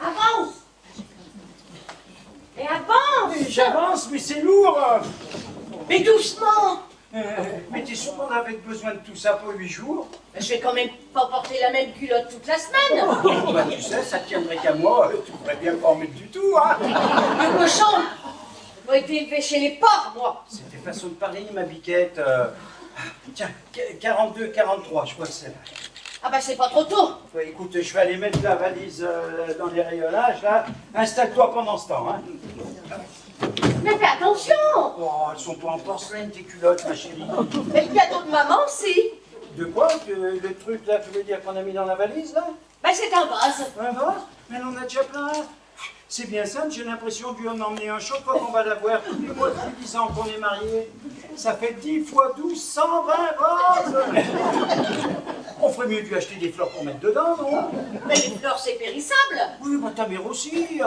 Avance! Et avance! Oui, j'avance, mais c'est lourd. Mais doucement! Mais t'es sûr qu'on avait besoin de tout ça pour 8 jours? Je vais quand même pas porter la même culotte toute la semaine! Bah, tu sais, ça tiendrait qu'à moi, tu pourrais bien pas en mettre du tout, hein. Le cochon! Je dois être élevé chez les porcs, moi! C'est tes façons de parler, ma biquette. Tiens, 42, 43, je crois que c'est là. Ah bah c'est pas trop tôt! Bah, écoute, je vais aller mettre la valise dans les rayonnages, là. Installe-toi pendant ce temps, hein. Mais fais attention! Oh, elles sont pas en porcelaine, tes culottes, ma chérie. Et le cadeau de maman, si! De quoi? Le truc, là, tu veux dire qu'on a mis dans la valise, là? Bah c'est un vase! Un vase? Mais elle en a déjà plein. C'est bien simple, j'ai l'impression de lui en emmener un chaque fois qu'on va la voir. Tous les mois depuis 10 ans qu'on est mariés. Ça fait 10 fois 12, 120 vases. On ferait mieux de lui acheter des fleurs pour mettre dedans, non? Mais les fleurs, c'est périssable! Oui, bah ta mère aussi.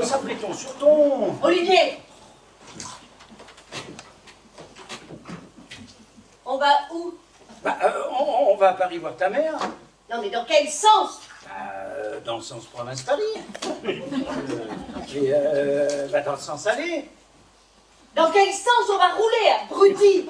Ça prétend sur ton. Olivier! On va où? Bah, on va à Paris voir ta mère. Non mais dans quel sens? Dans le sens province-Paris. Et bah, dans le sens aller. Dans quel sens on va rouler, abruti?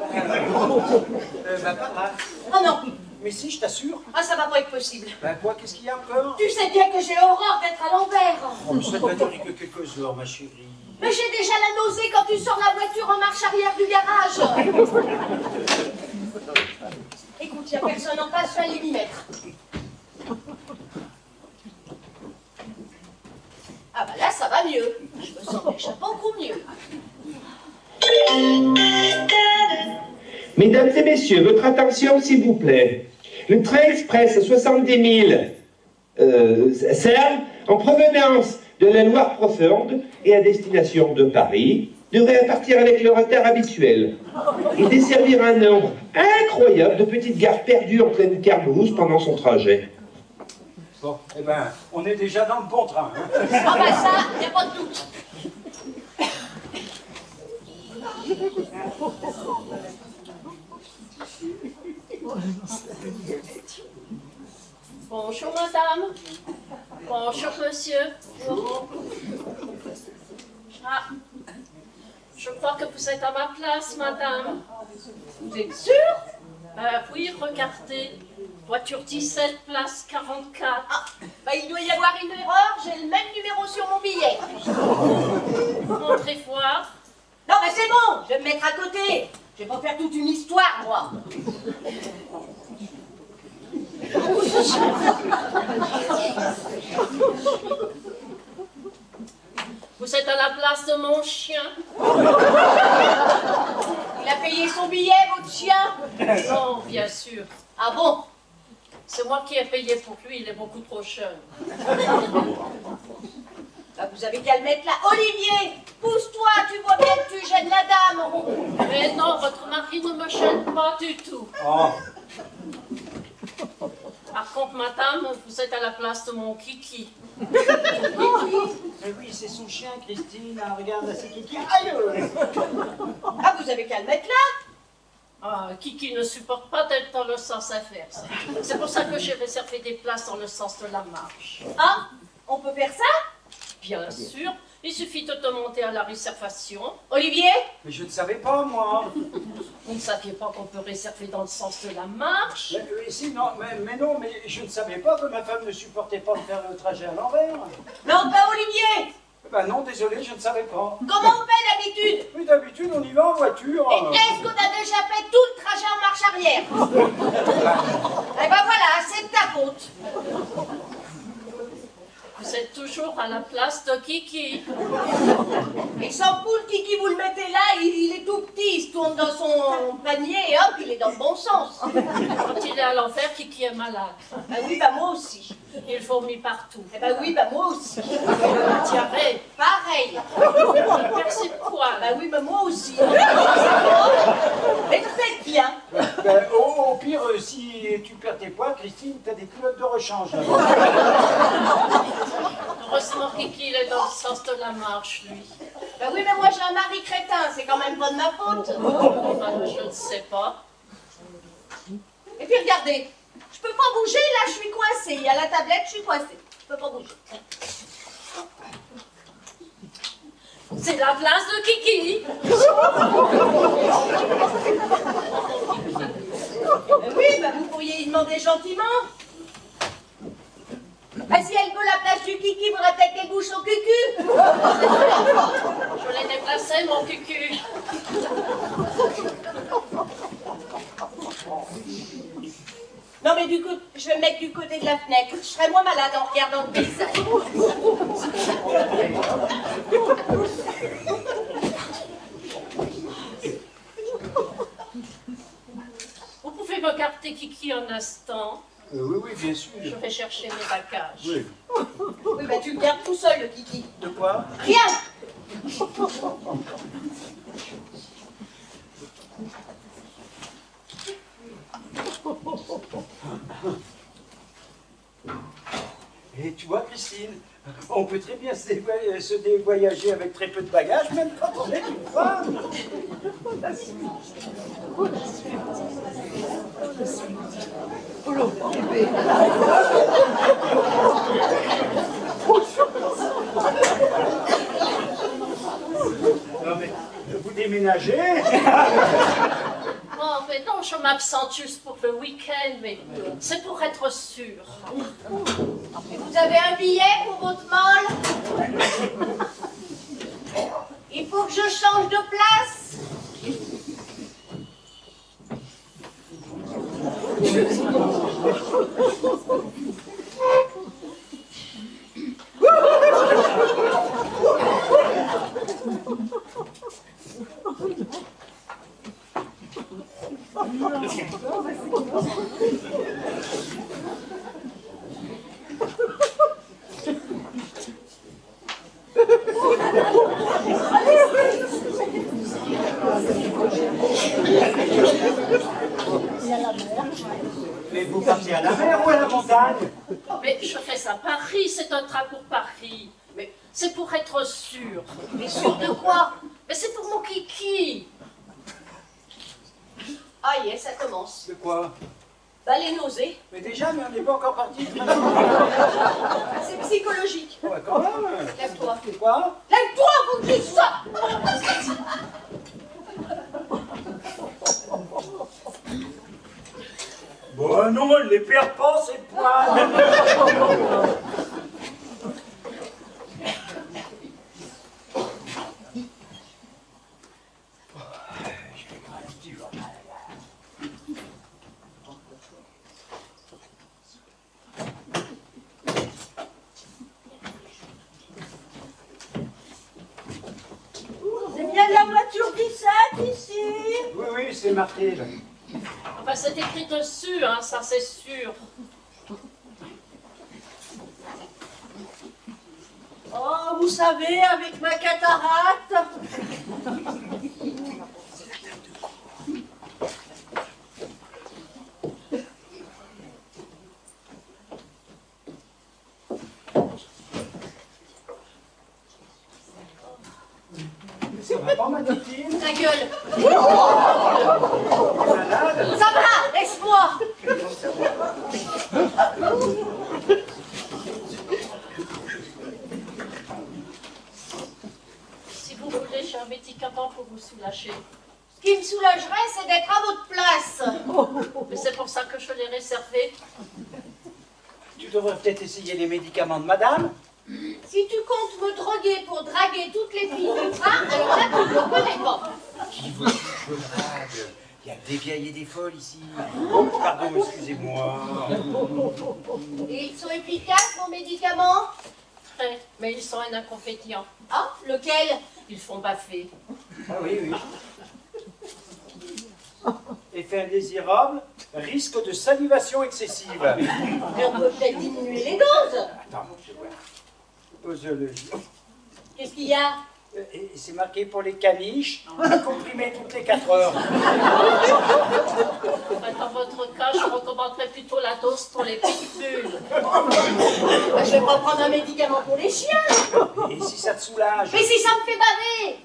Bah, par là. Oh non! Mais si, je t'assure. Ah, ça va pas être possible. Bah, quoi, qu'est-ce qu'il y a encore? Tu sais bien que j'ai horreur d'être à l'envers. Oh, mais ça ne va durer que quelques heures, ma chérie. Mais j'ai déjà la nausée quand tu sors la voiture en marche arrière du garage. Écoute, il n'y a personne en face, fallait m'y mettre. Ah bah là, ça va mieux. Je me sens déjà beaucoup mieux. Mesdames et messieurs, votre attention s'il vous plaît. Le train express 70 000 serve en provenance de la Loire profonde et à destination de Paris devrait partir avec le retard habituel et desservir un nombre incroyable de petites gares perdues en pleine carbouze pendant son trajet. Bon, eh ben, on est déjà dans le bon train. Hein. Ah bah ça, il n'y a pas de doute. Bonjour madame. Bonjour monsieur. Ah, je crois que vous êtes à ma place madame. Vous êtes sûre? Oui, regardez. Voiture 17, place 44. Ah, bah il doit y avoir une erreur, j'ai le même numéro sur mon billet. Montrez voir. Non mais c'est bon, je vais me mettre à côté. Je vais pas faire toute une histoire, moi. Vous êtes à la place de mon chien. Il a payé son billet, votre chien? Non, bien sûr. Ah bon? C'est moi qui ai payé pour lui, il est beaucoup trop jeune. Bah, vous avez qu'à le mettre là. Olivier, pousse-toi, tu vois bien que tu gênes la dame. Mais non, votre mari ne me gêne pas du tout. Oh. Par contre, madame, vous êtes à la place de mon Kiki. Mais oui, c'est son chien, Christine. Ah, regarde, c'est Kiki. Aïe! Ah, vous avez qu'à le mettre là. Ah, Kiki ne supporte pas d'être dans le sens inverse. C'est pour ça que j'ai réservé des places dans le sens de la marche. Ah, on peut faire ça? Bien sûr, il suffit de demander à la réservation. Olivier? Mais je ne savais pas, moi. Vous ne saviez pas qu'on peut réserver dans le sens de la marche? Si, non, mais non, mais je ne savais pas que ma femme ne supportait pas de faire le trajet à l'envers. Non, pas Olivier. Ben non, désolé, je ne savais pas. Comment on fait d'habitude? Oui, d'habitude, on y va en voiture. Et est-ce qu'on a déjà fait tout le trajet en marche arrière? Eh ben voilà, c'est de ta faute. Vous êtes toujours à la place de Kiki. Il s'en fout, Kiki, vous le mettez là, il est tout petit, il se tourne dans son panier et hop, il est dans le bon sens. Quand il est à l'envers, Kiki est malade. Bah oui, bah moi aussi. Il vomit partout. Eh bah oui, bah moi aussi. Diarrhée. Pareil. Il perd ses poils. Bah oui, bah moi aussi. Mais faites bien. Ben, au pire, si tu perds tes poids, Christine, t'as des culottes de rechange. Heureusement Kiki, il est dans le sens de la marche, lui. Ben oui, mais moi j'ai un mari crétin, c'est quand même pas de ma faute. Enfin, je ne sais pas. Et puis regardez, je peux pas bouger, là je suis coincée. Il y a la tablette, je suis coincée. Je peux pas bouger. C'est la place de Kiki. Oui, ben vous pourriez y demander gentiment. Ben, si elle veut la place du Kiki, faudrait peut-être qu'elle bouge son cucu. Je l'ai déplacé, mon cucu. Non mais du coup, je vais me mettre du côté de la fenêtre. Je serai moins malade en regardant le paysage. Vous pouvez regarder Kiki un instant. Oui, oui, bien sûr. Je vais chercher mes bagages. Oui. Oui, ben tu le gardes tout seul, le Kiki. De quoi? Rien. Et tu vois, Christine, on peut très bien se dévoyager avec très peu de bagages, même quand on est une femme. Non mais, vous déménagez? Oh, mais non, je m'absente juste pour le week-end, mais c'est pour être sûr. Vous avez un billet pour votre molle? Il faut que je change de place. Mais vous partez à la mer ou à la montagne? Mais je fais à Paris, c'est un train pour Paris. Mais c'est pour être sûr. Mais sûr de quoi? Mais c'est pour mon Kiki. Ah, y est, ça commence. De quoi? Bah, les nausées. Mais déjà, mais on n'est pas encore parti. C'est psychologique. Ouais, quand même. Lève-toi. C'est quoi? Lève-toi, faut que tu sortes. Bon, non, elle les perd pas, ces poils. C'est bien la voiture 17 ici. Oui, oui, c'est marqué. Là. Enfin, c'est écrit dessus, hein, ça c'est sûr. Oh, vous savez, avec ma cataracte. Ça va pas, ma titine? Ta gueule. Malade? Ça va, laisse-moi. Si vous voulez, j'ai un médicament pour vous soulager. Ce qui me soulagerait, c'est d'être à votre place. Mais c'est pour ça que je l'ai réservé. Tu devrais peut-être essayer les médicaments de madame. Si tu comptes me droguer pour draguer toutes les filles du train, alors là, tu ne me connais pas. Qui veut que je drague? Il y a des vieilles et des folles ici. Oh, pardon, excusez-moi. Et ils sont efficaces, vos médicaments? Très, mais ils sont un inconvénient. Ah, lequel? Ils font baffer. Ah oui, oui. Effet indésirable, risque de salivation excessive. Mais on peut peut-être diminuer les doses. Attends, je vois. Posologie. Qu'est-ce qu'il y a? Et c'est marqué pour les caniches, comprimé toutes les 4 heures. Dans votre cas, je recommanderais plutôt la dose pour les pitbulls. Je vais pas prendre un médicament pour les chiens. Et si ça te soulage? Mais si ça me fait baver.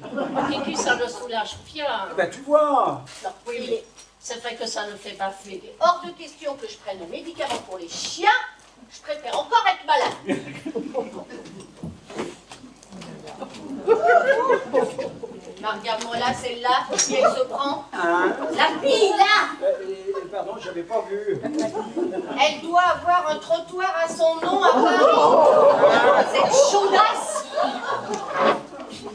Kiki, ça le soulage bien. Ben tu vois. Non, Oui, mais c'est vrai que ça le fait baffer. hors de question que je prenne un médicament pour les chiens. Je préfère encore être malade. Bah, regarde-moi là, celle-là, si elle se prend. Hein? La fille, là, Pardon, j'avais pas vu. elle doit avoir un trottoir à son nom à Paris. Cette chaudasse.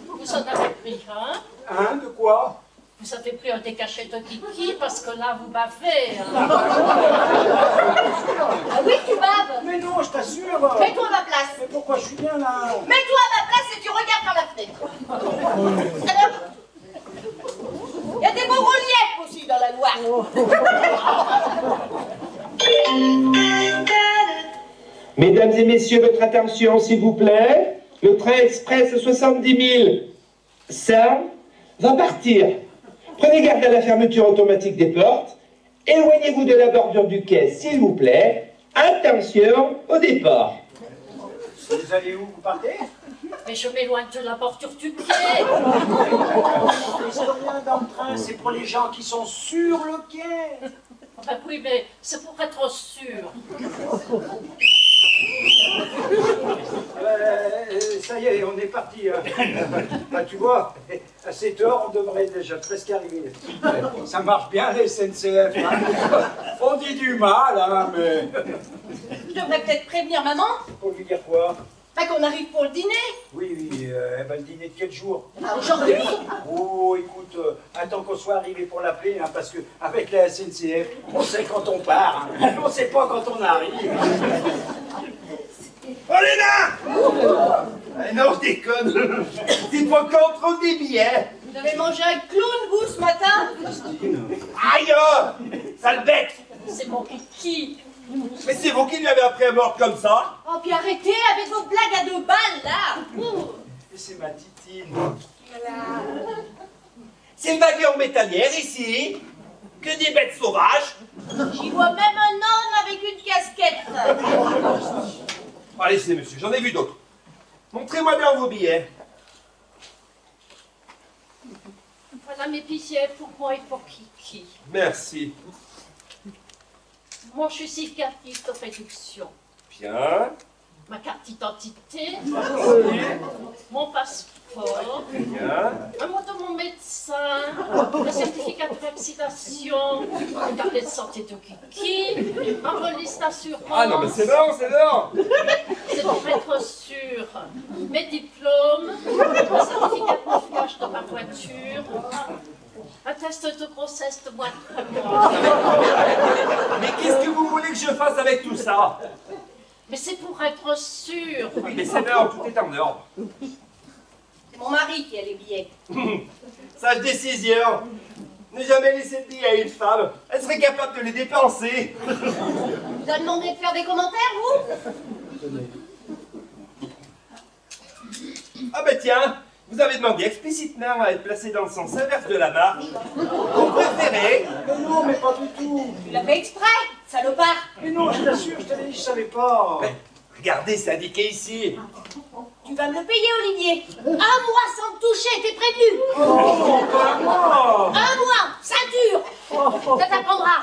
Vous en avez pris un? Hein? De quoi? Vous avez pris un décachet de Kiki parce que là, vous bavez. Hein. Ah oui, tu baves. Mais non, je t'assure. Mets-toi à ma place. Mais pourquoi je suis bien là? Mets-toi à ma place et tu regardes par la fenêtre. Alors, il y a des beaux reliefs aussi dans la Loire. Mesdames et messieurs, votre attention, s'il vous plaît. Le train express 70 000 Serres va partir. Prenez garde à la fermeture automatique des portes. Éloignez-vous de la bordure du quai, s'il vous plaît. Attention au départ. Vous allez où? Vous partez? Mais je m'éloigne de la bordure du quai. L'historien dans le train, c'est pour les gens qui sont sur le quai. Ben oui, mais c'est pour être sûr. Ça y est, on est parti. Ah, tu vois, à 7 heures, on devrait déjà presque arriver. Ça marche bien, les SNCF. Hein. On dit du mal, hein, mais... Je devrais peut-être prévenir maman. Pour lui dire quoi? Bah, qu'on arrive pour le dîner. Oui, elle va le dîner de quel jour? Ah, aujourd'hui. Oh, écoute, attends qu'on soit arrivé pour l'appeler, hein, parce qu'avec la SNCF, on sait quand on part, hein, on sait pas quand on arrive. Oh les nains! Non, je déconne. Dites-moi quand on trouve des billets. Vous avez mangé un clown, vous, ce matin? Aïe! Sale bête! C'est mon Kiki. Mais c'est vous qui lui avez appris à mordre comme ça? Oh, puis arrêtez avec vos blagues à 2 balles, là. C'est ma titine. C'est une bagarre métallière ici. Que des bêtes sauvages. J'y vois même un homme avec une casquette. Allez, c'est monsieur, j'en ai vu d'autres. Montrez-moi bien vos billets. Voilà mes billets pour moi et pour Kiki. Merci. Mon justificatif de réduction. Bien. Ma carte d'identité. Mon passeport. Bien. Un mot de mon médecin. Le certificat de vaccination. Le carnet de santé de Kiki. Un registre d'assurance. Ah non, mais c'est bon, c'est bon. C'est pour être sûr. Mes diplômes. Un certificat de mariage de ma voiture. Un test de grossesse de moins de 3 mois. Mais qu'est-ce que vous voulez que je fasse avec tout ça? Mais c'est pour être sûr. Oui, mais c'est bon, tout est en ordre. C'est mon mari qui a les billets. Sage décision. Ne jamais laisser de billets à une femme. Elle serait capable de les dépenser. Vous avez demandé de faire des commentaires, vous? Ah ben tiens, vous avez demandé explicitement à être placé dans le sens inverse de la marche. Vous préférez? Mais non, mais pas du tout. Tu l'as fait exprès, salopard. Mais non, je t'assure, je t'avais dit, je savais pas. Mais regardez, c'est indiqué ici. Tu vas me le payer, Olivier. 1 mois sans te toucher, t'es prévenu. Oh, pas moi. 1 mois, ceinture. Ça t'apprendra.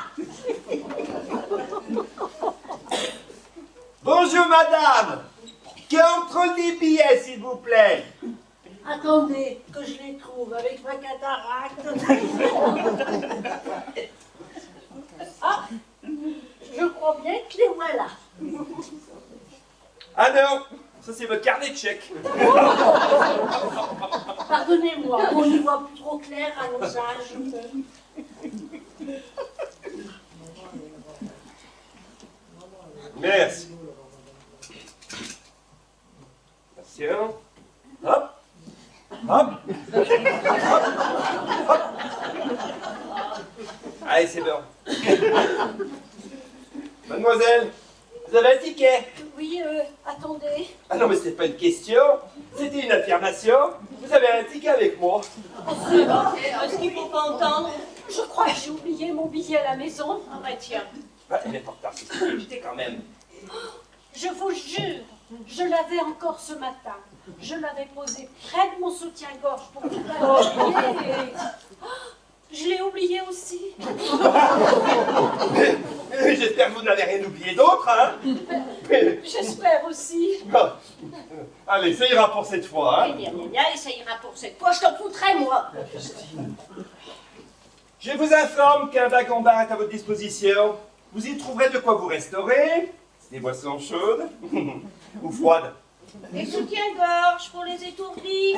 Bonjour madame. Contrôle des billets, s'il vous plaît. Attendez, que je les trouve avec ma cataracte. Ah, je crois bien que les voilà. Ah non, ça c'est votre carnet de chèques. Pardonnez-moi, on n'y voit plus trop clair à nos âges. Merci. Attention. Hop. Hop. Hop. Allez, c'est bon. Mademoiselle, vous avez un ticket? Oui, attendez. Ah non, mais c'est pas une question, c'était une affirmation. Vous Vous avez un ticket avec moi. Est-ce qu'il faut pas entendre? Je crois que j'ai oublié mon billet à la maison. Ah bah tiens. Ah, elle est en retard, c'est évité quand même. Je vous jure, je l'avais encore ce matin. Je l'avais posé près de mon soutien-gorge pour ne pas l'oublier. Je l'ai oublié aussi. J'espère que vous n'avez rien oublié d'autre, hein? J'espère aussi. Allez, ça ira pour cette fois, hein? Et ça ira pour cette fois, je t'en foutrais, moi. Je vous informe qu'un wagon-bar est à votre disposition. Vous y trouverez de quoi vous restaurer. Des boissons chaudes ou froides. Des soutiens-gorge pour les étourdis.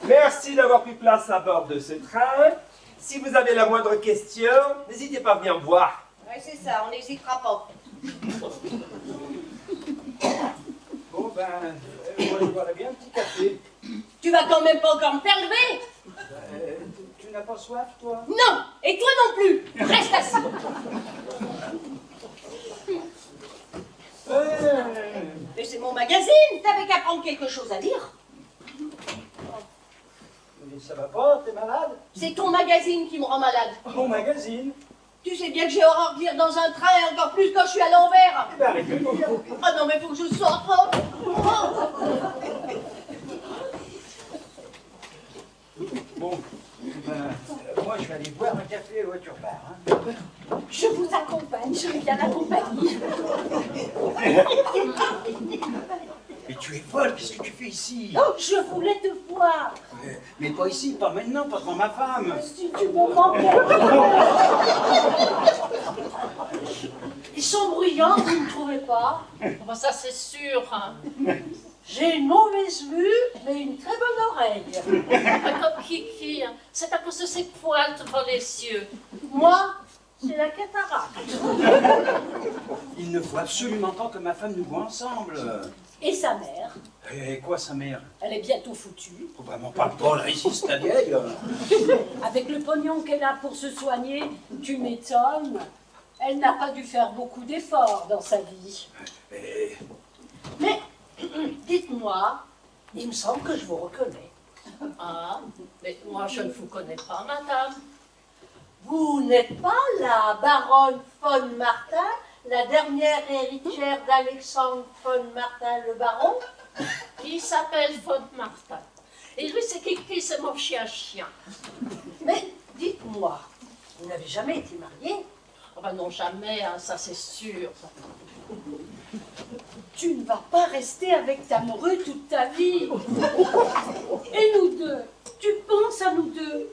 Merci d'avoir pris place à bord de ce train. Si vous avez la moindre question, n'hésitez pas à venir me voir. Ouais, c'est ça, on n'hésitera pas. Bon, ben, moi je boirais bien un petit café. Tu vas quand même pas encore me faire lever? Tu n'as pas soif, toi? Non! Et toi non plus! Reste assis! Mais c'est mon magazine! T'avais qu'à prendre quelque chose à lire. Mais ça va pas, t'es malade? C'est ton magazine qui me rend malade. Mon magazine? Tu sais bien que j'ai horreur de lire dans un train et encore plus quand je suis à l'envers. Eh ben, arrête de lire. Ah non, mais faut que je sorte. Oh. Bon, ben, moi je vais aller boire un café au voiture-bar. Hein. Je vous accompagne, j'aime bien la compagnie. Mais tu es folle, qu'est-ce que tu fais ici? Oh, je voulais te voir. Mais pas ici, pas maintenant, pas devant ma femme. Si tu me manquais. Ils sont bruyants, vous ne trouvez pas? Bon, ça c'est sûr. Hein. J'ai une mauvaise vue, mais une très bonne oreille. Comme Kiki, hein. C'est à cause de ses poils devant les yeux. Moi, c'est la cataracte. Il ne faut absolument pas que ma femme nous voit ensemble. Et sa mère, Et quoi, sa mère? elle est bientôt foutue. Faut vraiment pas le bol, résiste, ta vieille. Avec le pognon qu'elle a pour se soigner, tu m'étonnes. Elle n'a pas dû faire beaucoup d'efforts dans sa vie. Et Mais, dites-moi, il me semble que je vous reconnais. Ah, mais moi je ne vous connais pas, madame. Vous n'êtes pas la baronne von Martin, la dernière héritière d'Alexandre von Martin le baron? Il s'appelle von Martin. Et lui, c'est Kiki, c'est mon chien-chien. Mais dites-moi, vous n'avez jamais été mariée? Oh ben non, jamais, hein, ça c'est sûr. Tu ne vas pas rester avec ta morue toute ta vie. Et nous deux, tu penses à nous deux?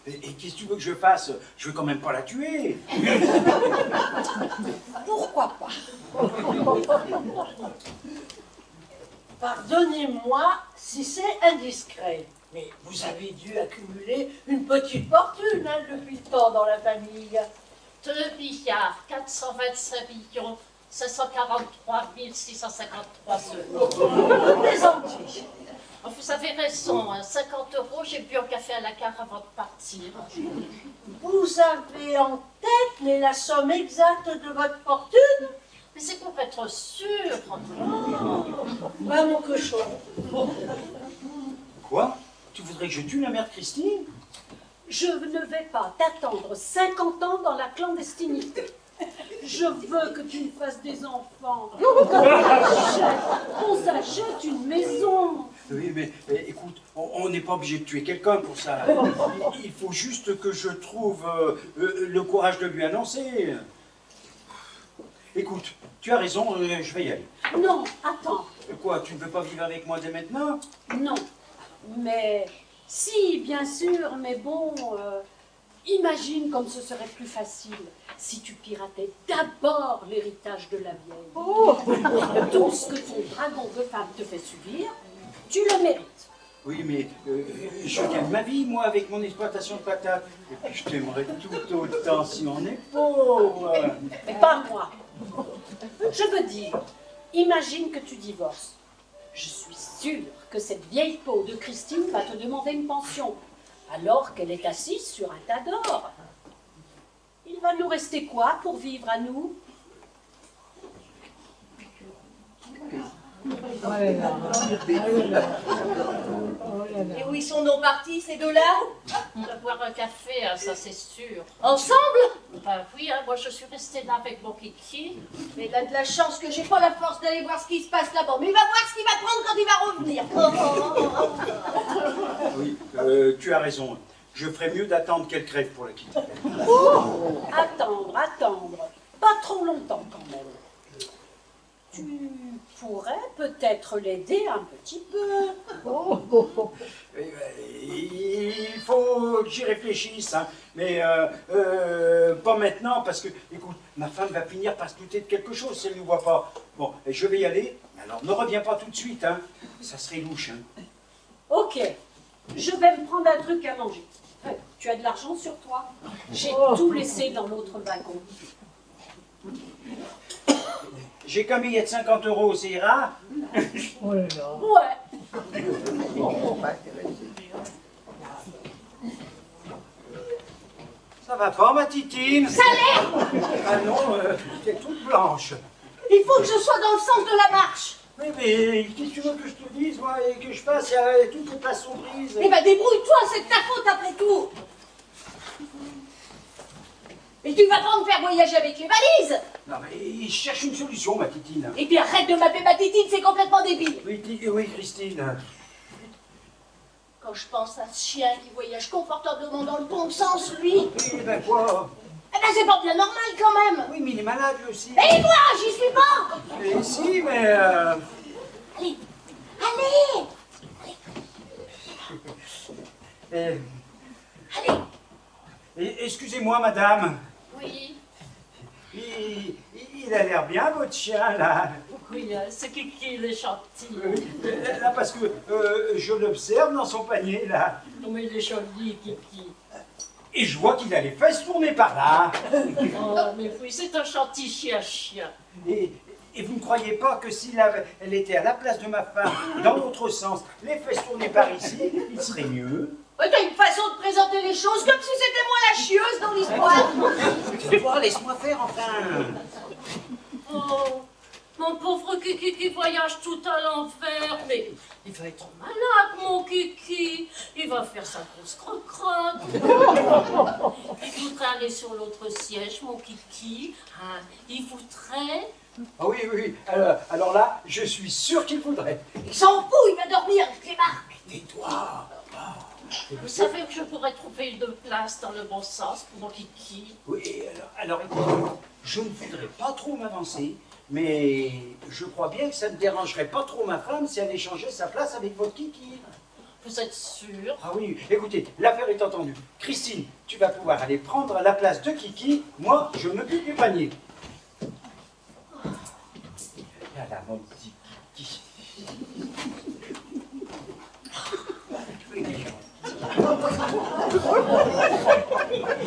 et qu'est-ce que tu veux que je fasse? Je veux quand même pas la tuer. Pourquoi pas? Pardonnez-moi si c'est indiscret, mais vous avez dû accumuler une petite fortune hein, depuis le temps dans la famille. 2 milliards 425 millions 543 653 euros. Vous plaisantez. Oh, vous avez raison, hein, 50 euros, j'ai bu un café à la gare avant de partir. Vous avez en tête la somme exacte de votre fortune? Mais c'est pour être sûr. Bah mon cochon. Quoi? Tu voudrais que je tue la mère Christine? Je ne vais pas t'attendre 50 ans dans la clandestinité. Je veux que tu me fasses des enfants. On s'achète une maison. Oui, mais écoute, on n'est pas obligé de tuer quelqu'un pour ça. Il faut juste que je trouve le courage de lui annoncer. Écoute, tu as raison, je vais y aller. Non, attends. Quoi, tu ne veux pas vivre avec moi dès maintenant? Non. Mais si, bien sûr, mais bon, imagine comme ce serait plus facile si tu piratais d'abord l'héritage de la vieille. Tout ce que ton dragon de femme te fait subir, tu le mérites. Oui, mais je gagne ma vie, moi, avec mon exploitation de patates. Et puis je t'aimerais tout autant si on est pauvre. Mais pas moi. Je veux dire, imagine que tu divorces. Je suis sûre que cette vieille peau de Christine va te demander une pension, alors qu'elle est assise sur un tas d'or. Il va nous rester quoi pour vivre à nous? Et où ils sont nos partis, ces deux-là? On va boire un café, hein, ça c'est sûr. Ensemble? Bah oui, hein, moi je suis restée là avec mon kiki. Mais il a de la chance que j'ai pas la force d'aller voir ce qui se passe là-bas. Mais il va voir ce qu'il va prendre quand il va revenir. Oui, tu as raison. Je ferais mieux d'attendre qu'elle crève pour la quitter. Attendre, attendre. Pas trop longtemps quand même. Tu pourrais peut-être l'aider un petit peu. Il faut que j'y réfléchisse, hein. Mais pas maintenant, parce que, écoute, ma femme va finir par se douter de quelque chose si elle ne nous voit pas. Bon, je vais y aller, alors ne reviens pas tout de suite, hein. Ça serait louche, hein. Ok, je vais me prendre un truc à manger. Tu as de l'argent sur toi? J'ai tout laissé dans l'autre wagon. J'ai qu'un billet de 50 €, ça ira? Ouais. Ça va pas, ma titine? Ça l'est! Ah non, t'es toute blanche. Il faut que je sois dans le sens de la marche. Oui, mais qu'est-ce que tu veux que je te dise, moi, et que je fasse? Toutes les places sont prises. Eh ben débrouille-toi, c'est de ta faute après tout. Et tu vas pas me faire voyager avec les valises. Non, mais je cherche une solution, ma titine. Et puis arrête de m'appeler ma titine, c'est complètement débile. Oui, Christine. Quand je pense à ce chien qui voyage confortablement dans le bon sens, lui, Eh ben quoi? eh ben c'est pas bien normal quand même. Oui, mais il est malade, lui aussi. Et moi, j'y suis pas. Mais si, mais... Allez, allez, Excusez-moi, madame. Oui, Il a l'air bien, votre chien, là. oui, c'est Kiki, il est gentil. Là, parce que je l'observe dans son panier, là. Non mais il est joli, Kiki. Et je vois qu'il a les fesses tournées par là. Oh, mais oui, c'est un gentil chien. Et vous ne croyez pas que si elle était à la place de ma femme, dans l'autre sens, les fesses tournées par ici, il serait mieux? t'as une façon de présenter les choses comme si c'était moi la chieuse dans l'histoire. Toi, laisse-moi faire, enfin. Oh, mon pauvre Kiki qui voyage tout à l'envers, mais il va être malade, mon Kiki. Il va faire sa grosse croque-croque. Il voudrait aller sur l'autre siège, mon Kiki. Hein, il voudrait... Ah oui. Alors là, je suis sûr qu'il voudrait. Il s'en fout, il va dormir, Clément. Tais-toi. Vous savez que je pourrais trouver une place dans le bon sens pour mon Kiki. Oui, alors écoute, je ne voudrais pas trop m'avancer, mais je crois bien que ça ne dérangerait pas trop ma femme si elle échangeait sa place avec votre Kiki. Vous êtes sûr? Ah oui, écoutez, l'affaire est entendue. Christine, tu vas pouvoir aller prendre la place de Kiki, moi, je m'occupe du panier. Voilà, mon petit Kiki.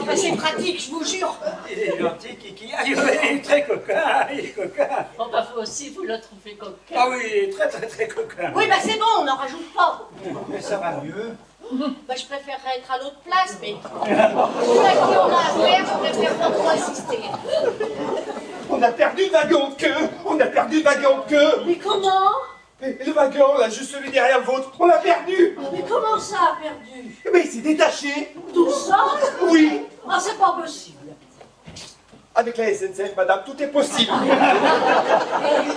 Ah, c'est pratique, je vous jure. Il est gentil, Kiki. Ah, il est très coquin, il est coquin. Oh, bah vous aussi, vous le trouvez coquin. Ah oui, très coquin. Oui, bah c'est bon, on n'en rajoute pas. Mais ça va mieux. Bah je préférerais être à l'autre place, mais... Là qui on a à faire, je préfère pas trop insister. On a perdu le wagon de queue. On a perdu le wagon de queue. Mais comment? Et le wagon, là, juste celui derrière le vôtre, on l'a perdu. Mais comment ça a perdu? Mais il s'est détaché. Tout ça? Oui. Ah, c'est pas possible. Avec la SNCF, madame, tout est possible. Et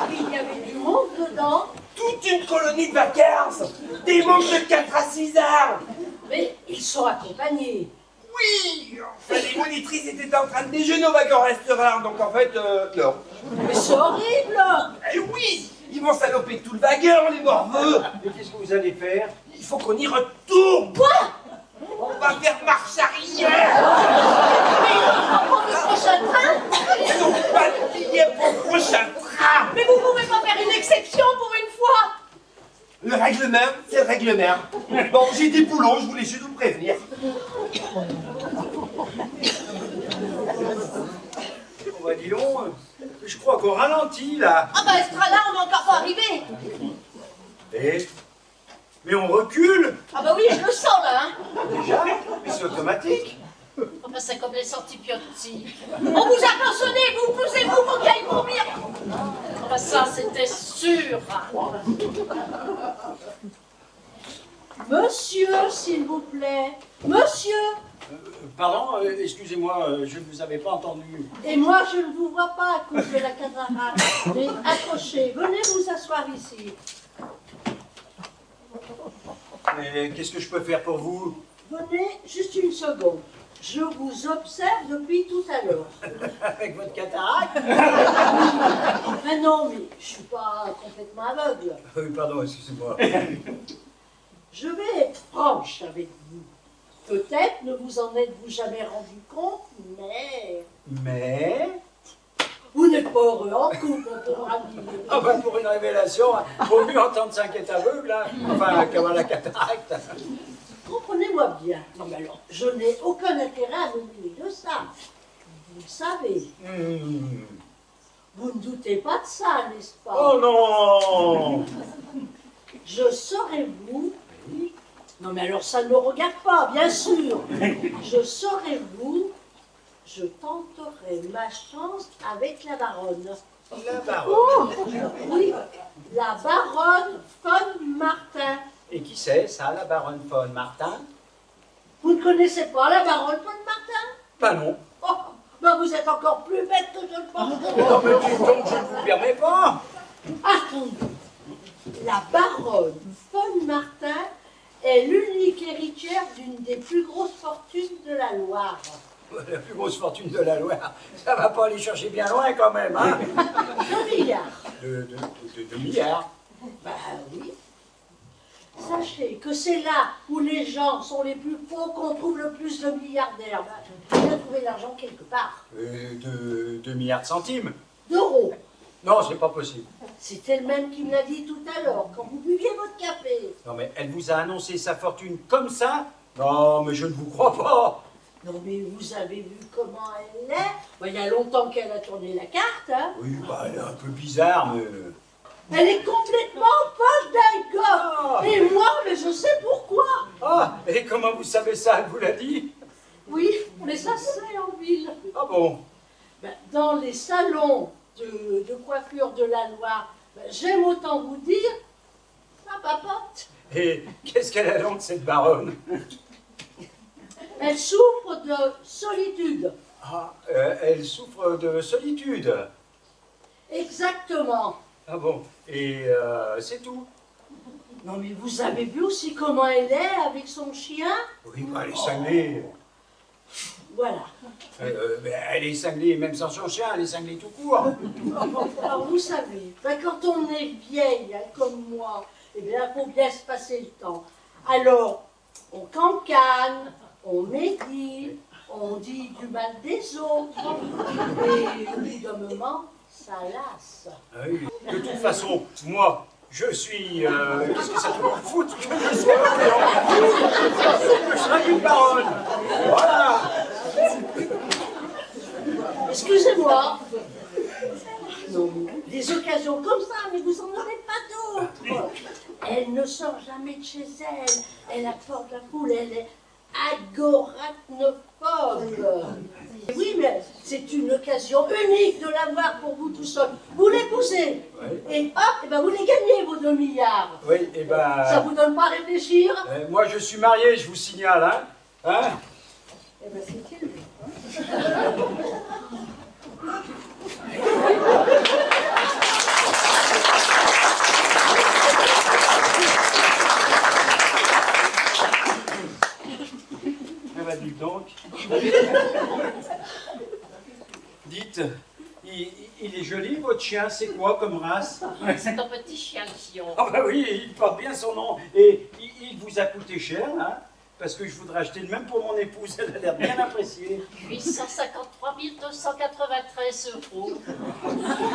puis il y avait du monde dedans. Toute une colonie de vacances. Des membres de 4 à 6 ans. Mais ils sont accompagnés. Oui. Enfin, les monitrices étaient en train de déjeuner au wagon-restaurant, donc en fait, non. Mais c'est horrible. Eh oui. Ils vont saloper tout le wagon, les morveux. Et qu'est-ce que vous allez faire? Il faut qu'on y retourne. Quoi? On va faire marche arrière. Mais ils vont prendre le prochain train? Ils n'ont pas de billet pour le prochain train. Mais vous pouvez pas faire une exception pour une fois? Le règlement, c'est le règlement. Bon, j'ai des boulots, je voulais juste vous prévenir. On va dis donc, je crois qu'on ralentit là. Ah bah à ce train-là, on n'est encore pas arrivé. Mais on recule Ah bah oui, je le sens là, hein. déjà, mais c'est automatique. Enfin, c'est comme les antibiotiques. On vous a pensionné, vous poussez-vous, faut qu'il aille vomir. Enfin, ça, c'était sûr. Monsieur, s'il vous plaît. Monsieur. Pardon, excusez-moi, je ne vous avais pas entendu. Et moi, je ne vous vois pas à cause de la cataracte. Mais accrochez, venez vous asseoir ici. Mais qu'est-ce que je peux faire pour vous? Venez, juste une seconde. Je vous observe depuis tout à l'heure. Avec votre cataracte? Mais non, mais je suis pas complètement aveugle. Oui, pardon, excusez-moi. Je vais être franche avec vous. Peut-être ne vous en êtes-vous jamais rendu compte, mais vous n'êtes pas heureux en couple, on pourra dire. Ah ben pour une révélation, vaut mieux entendre 5 est aveugle, hein. Enfin qu'avoir la cataracte. Comprenez-moi bien. Non, mais alors, je n'ai aucun intérêt à vous mêler de ça. Vous le savez. Vous ne doutez pas de ça, n'est-ce pas? Oh non! Je saurai vous. Non, mais alors ça ne me regarde pas, bien sûr. Je saurai vous. Je tenterai ma chance avec la baronne. La baronne. Oui, la baronne von Martin. Et qui c'est ça, la baronne von Martin? Vous ne connaissez pas la baronne von Martin? Ben non. Oh, ben vous êtes encore plus bête que je ne pensais. Non mais dites donc, je ne vous permets pas. Attendez. La baronne von Martin est l'unique héritière d'une des plus grosses fortunes de la Loire. La plus grosse fortune de la Loire, ça va pas aller chercher bien loin quand même, hein? 2 milliards. De milliards. Ben oui. Sachez que c'est là où les gens sont les plus pauvres qu'on trouve le plus de milliardaires. Ben, il a trouvé l'argent quelque part. De 2 milliards de centimes. D'euros. Non, c'est pas possible. C'est elle-même qui me l'a dit tout à l'heure, quand vous buviez votre café. Non mais elle vous a annoncé sa fortune comme ça? Non mais je ne vous crois pas. Non mais vous avez vu comment elle est? Ben, il y a longtemps qu'elle a tourné la carte, hein. Oui, bah elle est un peu bizarre, mais... Elle est complètement folle d'un Ah. Et moi, mais je sais pourquoi. Ah, et comment vous savez ça? Elle vous l'a dit? Oui, mais ça c'est en ville. Ah bon? Ben, dans les salons de coiffure de la Loire, ben, j'aime autant vous dire, ça papote. Et qu'est-ce qu'elle a donc, cette baronne? Elle souffre de solitude. Ah, elle souffre de solitude. Exactement. Ah bon? Et c'est tout? Non mais vous avez vu aussi comment elle est avec son chien? Oui, bah elle est cinglée. Voilà. Mais elle est cinglée même sans son chien, elle est cinglée tout court. Alors vous savez, ben, quand on est vieille, hein, comme moi, eh bien, il faut bien se passer le temps. Alors, on cancane, on médite, on dit du mal des autres, et au bout d'un moment, ça lasse. Ah oui. De toute façon, moi, je suis... qu'est-ce que ça peut vous foutre que je sois je serai une baronne. Voilà. Excusez-moi. Non, des occasions comme ça, mais vous n'en aurez pas d'autres. Elle ne sort jamais de chez elle. Elle apporte la foule. Elle est agoraphnophobe. Oui, mais c'est une occasion unique de la voir pour vous tout seul. Vous l'épousez. Oui. Et hop, et ben vous les gagnez, vos 2 milliards. Oui, et ben... Ça vous donne pas à réfléchir? moi, je suis marié, je vous signale, hein? Hein? Eh ben c'est élevé. Eh ben, dites donc. Dites, il est joli, votre chien, c'est quoi comme race? C'est un petit chien lion. Ah bah oui, il porte bien son nom. Et il vous a coûté cher, hein? Parce que je voudrais acheter le même pour mon épouse, elle a l'air bien appréciée. 853 293 €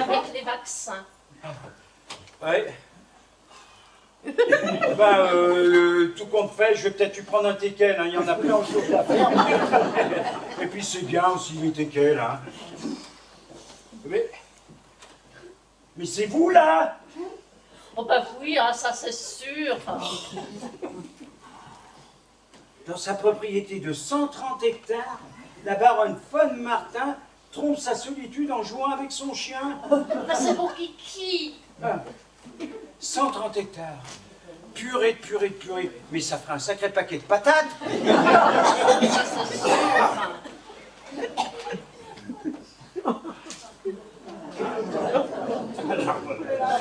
avec les vaccins. Ouais. Ben, tout compte fait, je vais peut-être lui prendre un teckel, hein. Il y en a plein en chose à faire. Et puis c'est bien aussi les teckels, hein. Mais c'est vous là? Oh bah oui, hein, ça c'est sûr. Dans sa propriété de 130 hectares, la baronne von Martin trompe sa solitude en jouant avec son chien. Ah, c'est mon kiki. 130 hectares. Purée de purée de purée. Mais ça fera un sacré paquet de patates. Ça, c'est sûr.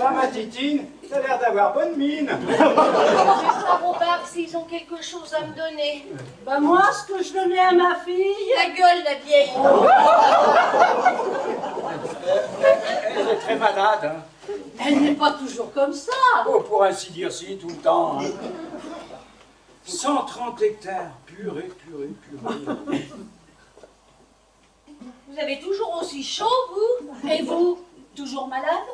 Ah, ma titine, t'as l'air d'avoir bonne mine. C'est ça, Robert, s'ils ont quelque chose à me donner. Bah moi, ce que je donnais à ma fille... Ta gueule, la vieille. Elle est très malade, hein. Elle n'est pas toujours comme ça. Oh, pour ainsi dire, si, tout le temps. Hein. 130 hectares. Purée, purée, purée. Vous avez toujours aussi chaud, vous? Et vous, toujours malade?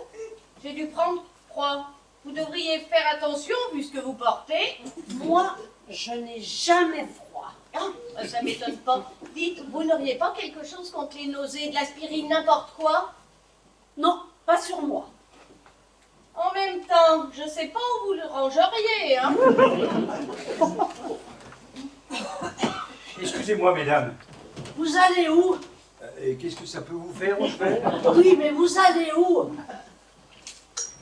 J'ai dû prendre froid. Vous devriez faire attention vu ce que vous portez. Moi, je n'ai jamais froid. Ah, ça m'étonne pas. Dites, vous n'auriez pas quelque chose contre les nausées, de l'aspirine, n'importe quoi? Non, pas sur moi. En même temps, je sais pas où vous le rangeriez, hein? Excusez-moi, mesdames. Vous allez où? Et qu'est-ce que ça peut vous faire, au fait? Oui, mais vous allez où?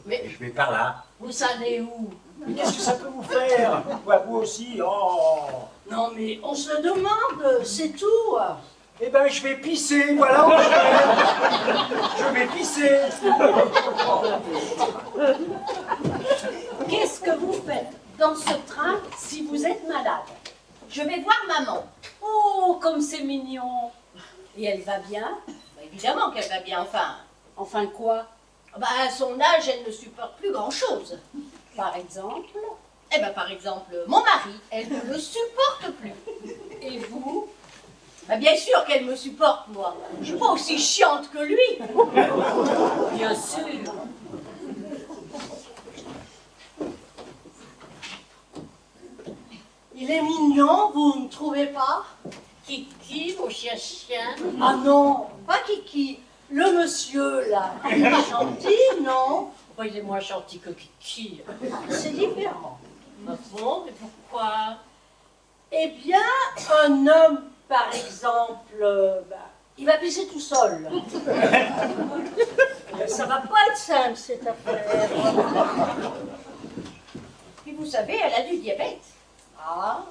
Je vais par là. Vous allez où? Mais qu'est-ce que ça peut vous faire? Ouais, vous aussi. Oh. Non, mais on se le demande, c'est tout. Eh ben, je vais pisser, voilà où je vais. Je vais pisser. Qu'est-ce que vous faites dans ce train si vous êtes malade? Je vais voir maman. Oh, comme c'est mignon. Et elle va bien? Bah, évidemment qu'elle va bien, enfin. Enfin quoi? Bah, à son âge, elle ne supporte plus grand-chose. Par exemple? Eh ben, par exemple, mon mari, elle ne le supporte plus. Et vous? Bah, bien sûr qu'elle me supporte, moi. Je suis pas aussi chiante que lui. Bien sûr. Il est mignon, vous ne trouvez pas? Kiki, mon chien-chien. Ah non, pas Kiki. Le monsieur, là, il est gentil, non? Oh, il est moins gentil que Kiki. C'est différent. Ah bon, mais pourquoi? Eh bien, un homme, par exemple, il va pisser tout seul. Ça va pas être simple, cette affaire. Puis vous savez, elle a du diabète. Ah,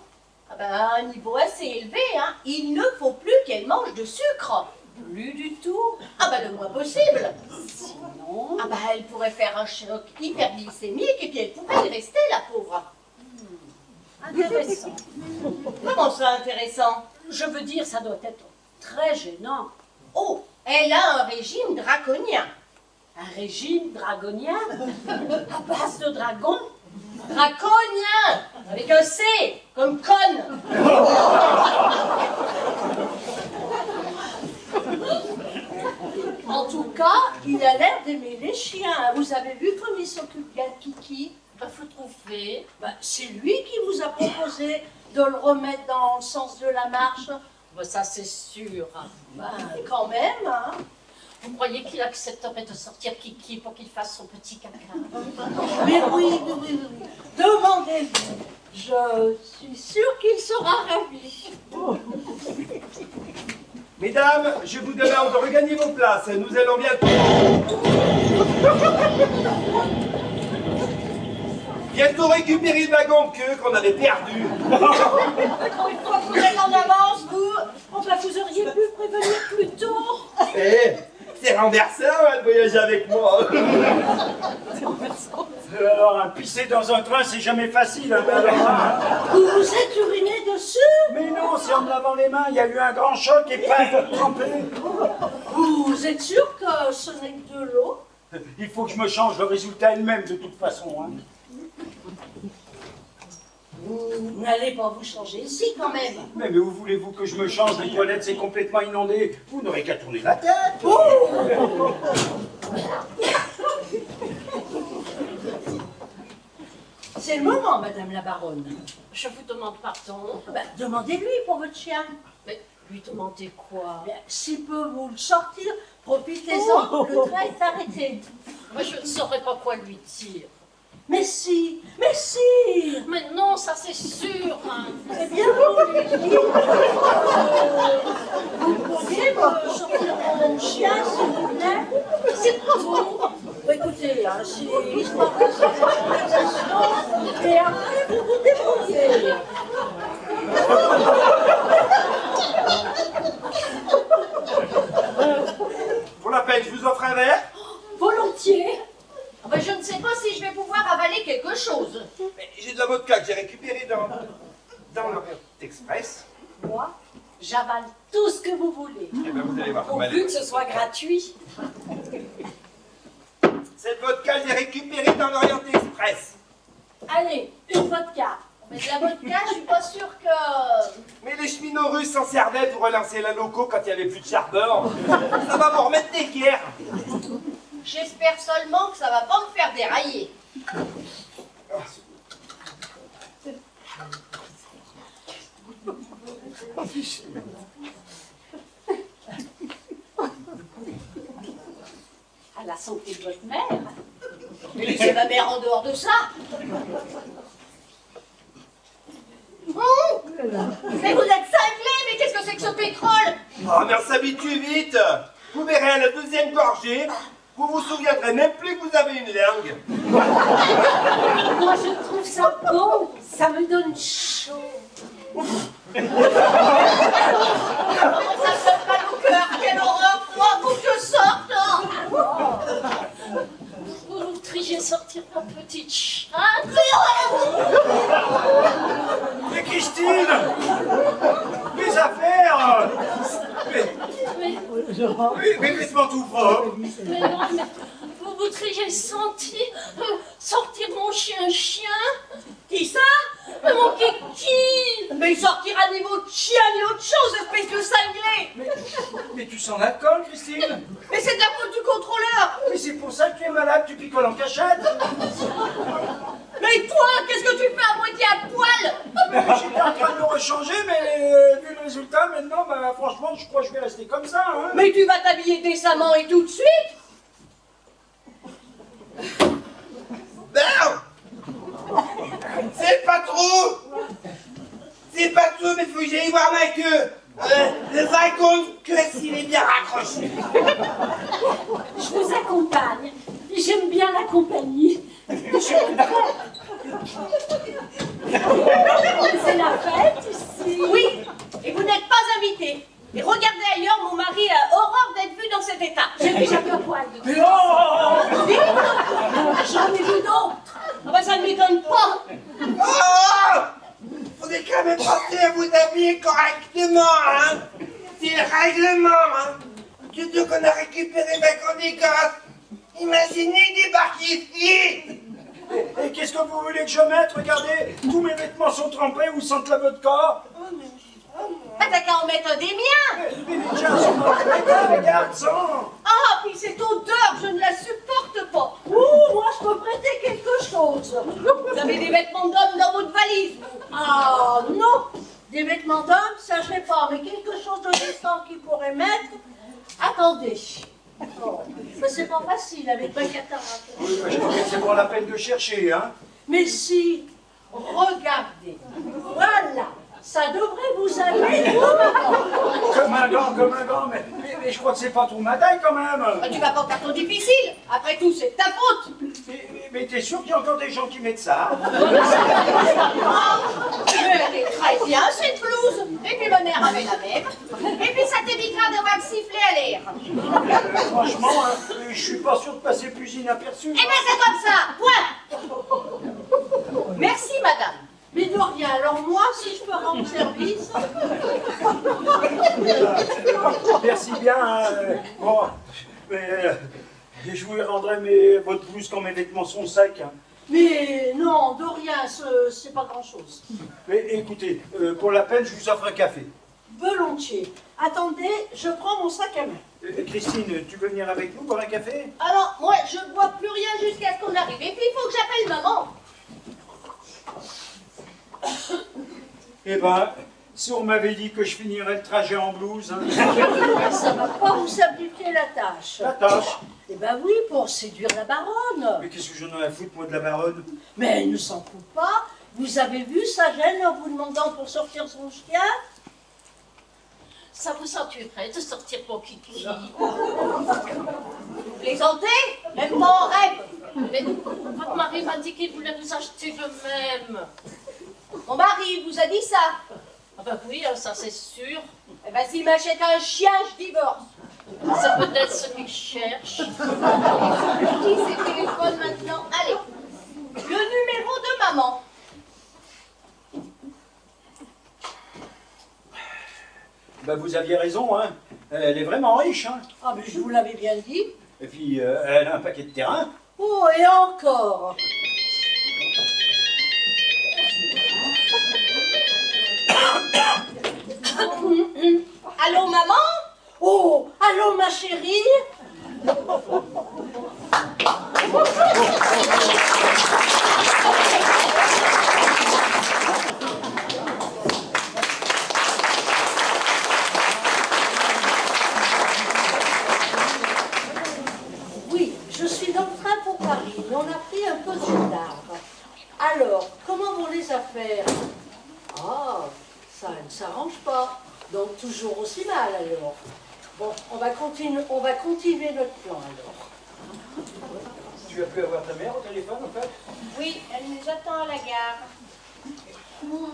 Ben, à un niveau assez élevé, hein. Il ne faut plus qu'elle mange de sucre. Plus du tout. Ah ben, le moins possible. Sinon, Ah ben, elle pourrait faire un choc hyperglycémique et puis elle pourrait y rester, la pauvre. intéressant. Comment ça, intéressant? Je veux dire, ça doit être très gênant. Oh, elle a un régime draconien. Un régime dragonien à base de dragons. Draconien, avec un C, comme conne. en tout cas, il a l'air d'aimer les chiens. Vous avez vu comme il s'occupe bien de Kiki? Bah, faut trouver. C'est lui qui vous a proposé de le remettre dans le sens de la marche. Bah, ça, c'est sûr. Quand même, hein. Vous croyez qu'il accepterait de sortir Kiki pour qu'il fasse son petit caca? Mais oui. Demandez-lui. Je suis sûre qu'il sera ravi. Mesdames, je vous demande de regagner vos places. Nous allons bientôt récupérer le wagon de queue qu'on avait perdu. Encore une fois, vous êtes en avance, vous. Oh bah vous auriez pu prévenir plus tôt. Eh, c'est renversant hein, de voyager avec moi. Alors, pisser dans un train, c'est jamais facile. Hein, alors, hein. Vous vous êtes uriné dessus? Mais non, c'est en me lavant les mains. Il y a eu un grand choc et pas de tremper. Vous êtes sûr que ce n'est que de l'eau? Il faut que je me change. Le résultat est le même de toute façon. Hein. Vous n'allez pas vous changer ici quand même. Mais où voulez-vous que je me change? Les toilettes, c'est complètement inondé. Vous n'aurez qu'à tourner la tête. C'est le moment, madame la baronne. Je vous demande pardon. Demandez-lui pour votre chien. Mais lui demander quoi? S'il peut vous le sortir, profitez-en, le train est arrêté. Moi, je ne saurais pas quoi lui dire. Mais si, mais si. Mais non, ça c'est sûr. Hein. Eh bien, vous lui dites, vous pourriez me sortir mon chien, s'il vous plaît? C'est pas bon. Écoutez, hein, c'est histoire de conversation, et après vous vous débrouillez. Pour la peine, je vous offre un verre. Volontiers. Ah ben, je ne sais pas si je vais pouvoir avaler quelque chose. Mais j'ai de la vodka que j'ai récupérée dans l'Orient Express. Moi, j'avale tout ce que vous voulez. Eh bien, vous allez voir comment elle Pourvu est. que ce soit gratuit. Cette vodka, je l'ai récupérée dans l'Orient Express. Allez, une vodka. Mais de la vodka, je suis pas sûre que... Mais les cheminots russes s'en servaient pour relancer la loco quand il n'y avait plus de charbon. Ça va vous remettre des guerres. J'espère seulement que ça va pas me faire dérailler. À la santé de votre mère. Mais laissez ma mère en dehors de ça. Mais vous êtes cinglés, mais qu'est-ce que c'est que ce pétrole? Oh, mais on s'habitue vite. Vous verrez à la deuxième gorgée, vous vous souviendrez même plus que vous avez une langue. Moi, je trouve ça bon. Ça me donne chaud. Ça me fait mal au cœur, quelle horreur, moi, faut que je sorte. Vous voudriez sortir ma petite chatte? Mais Christine, mes affaires. Mes vêtements tout propres. Mais non, mais vous voudriez sortir mon chien? Qui ça? Mon kiki? Mais il sortira ni votre chien ni autre chose, espèce de cinglé. Mais tu sens l'alcool, Christine. Mais c'est de la faute du contrôleur. Mais c'est pour ça que tu es malade, tu picoles en cachette. Mais toi, qu'est-ce que tu fais à moitié à poil? Mais j'étais en train de me rechanger, mais vu le résultat, maintenant, bah, franchement, je crois que je vais rester comme ça. Hein. Mais tu vas t'habiller décemment et tout de suite. Non! C'est pas trop! C'est pas trop, mais faut que j'aille voir ma queue! Le wagon que s'il est bien raccroché! Je vous accompagne. J'aime bien la compagnie. Je suis C'est la fête ici. Oui, et vous n'êtes pas invité. Et regardez ailleurs, mon mari a horreur d'être vu dans cet état. J'ai déjà deux poils. Mais non! J'en ai vu d'autres. Ah bah ça ne m'étonne pas. Oh! Faudrait quand même penser à vous habiller correctement, hein! C'est le règlement, hein! Surtout qu'on a récupéré ma grande Écosse! Imaginez débarquer ici! Et qu'est-ce que vous voulez que je mette? Regardez, tous mes vêtements sont trempés, vous sentez la vodka. Ah, t'as qu'à en mettre des miens. Mais les tiens sont trempés, regarde, sens. Ah, puis cette odeur, je ne la supporte pas. Ouh, moi je peux prêter quelque chose. Vous avez des vêtements d'homme dans votre valise. Ah non, des vêtements d'homme, ça je sais pas, mais quelque chose de décent qu'ils pourraient mettre. Attendez. Oh, mais c'est pas facile avec ma cataracte. Oui, bah, je crois que c'est pas la peine de chercher, hein. Mais si, regardez, voilà, ça devrait vous aller Comme un gant, mais je crois que c'est pas trop ma taille quand même. Ah, tu vas pas faire trop difficile. Après tout, c'est de ta faute. Mais t'es sûr qu'il y a encore des gens qui mettent ça? Mais elle est très bien, cette blouse. Et puis le nerf avait la même. Et puis ça t'évitera de voir siffler à l'air. Franchement, hein, je suis pas sûr de passer plus inaperçu. Eh ben c'est comme ça, point. Merci, madame. Mais de rien, alors moi, si je peux rendre service. Merci bien. Hein, bon, mais je vous rendrai votre blouse quand mes vêtements sont secs. Hein. Mais non, de rien, c'est pas grand-chose. Mais écoutez, pour la peine, je vous offre un café. Volontiers. Attendez, je prends mon sac à main. Christine, tu veux venir avec nous boire un café? Alors, moi, je ne bois plus rien jusqu'à ce qu'on arrive. Et puis, il faut que j'appelle maman. Eh ben, si on m'avait dit que je finirais le trajet en blouse, hein. Ça va pas vous simplifier la tâche. La tâche. Eh ben oui, pour séduire la baronne. Mais qu'est-ce que j'en ai à foutre, moi, de la baronne? Mais elle ne s'en fout pas. Vous avez vu sa gêne en vous demandant pour sortir son chien? Ça vous ennuierait de sortir mon kiki? Vous plaisantez? Même pas en rêve. Mais votre mari m'a dit qu'il voulait vous acheter le même. Mon mari vous a dit ça. Ah ben oui, ça c'est sûr. Eh ben, s'il m'achète un chien, je divorce. C'est peut-être ce qu'il cherche. Qui c'est téléphone maintenant? Allez, le numéro de maman. Bah, vous aviez raison, hein. Elle est vraiment riche, hein. Ah, mais je vous l'avais bien dit. Et puis, elle a un paquet de terrain. Oh, et encore. Allô, maman? Oh, allô, ma chérie? Oui, je suis dans le train pour Paris, mais on a pris un peu de retard. Alors, comment vont les affaires? Ah, ça ne s'arrange pas. Donc toujours aussi mal alors. Bon, on va continuer notre plan alors. Tu as pu avoir ta mère au téléphone, en fait? Oui, elle nous attend à la gare.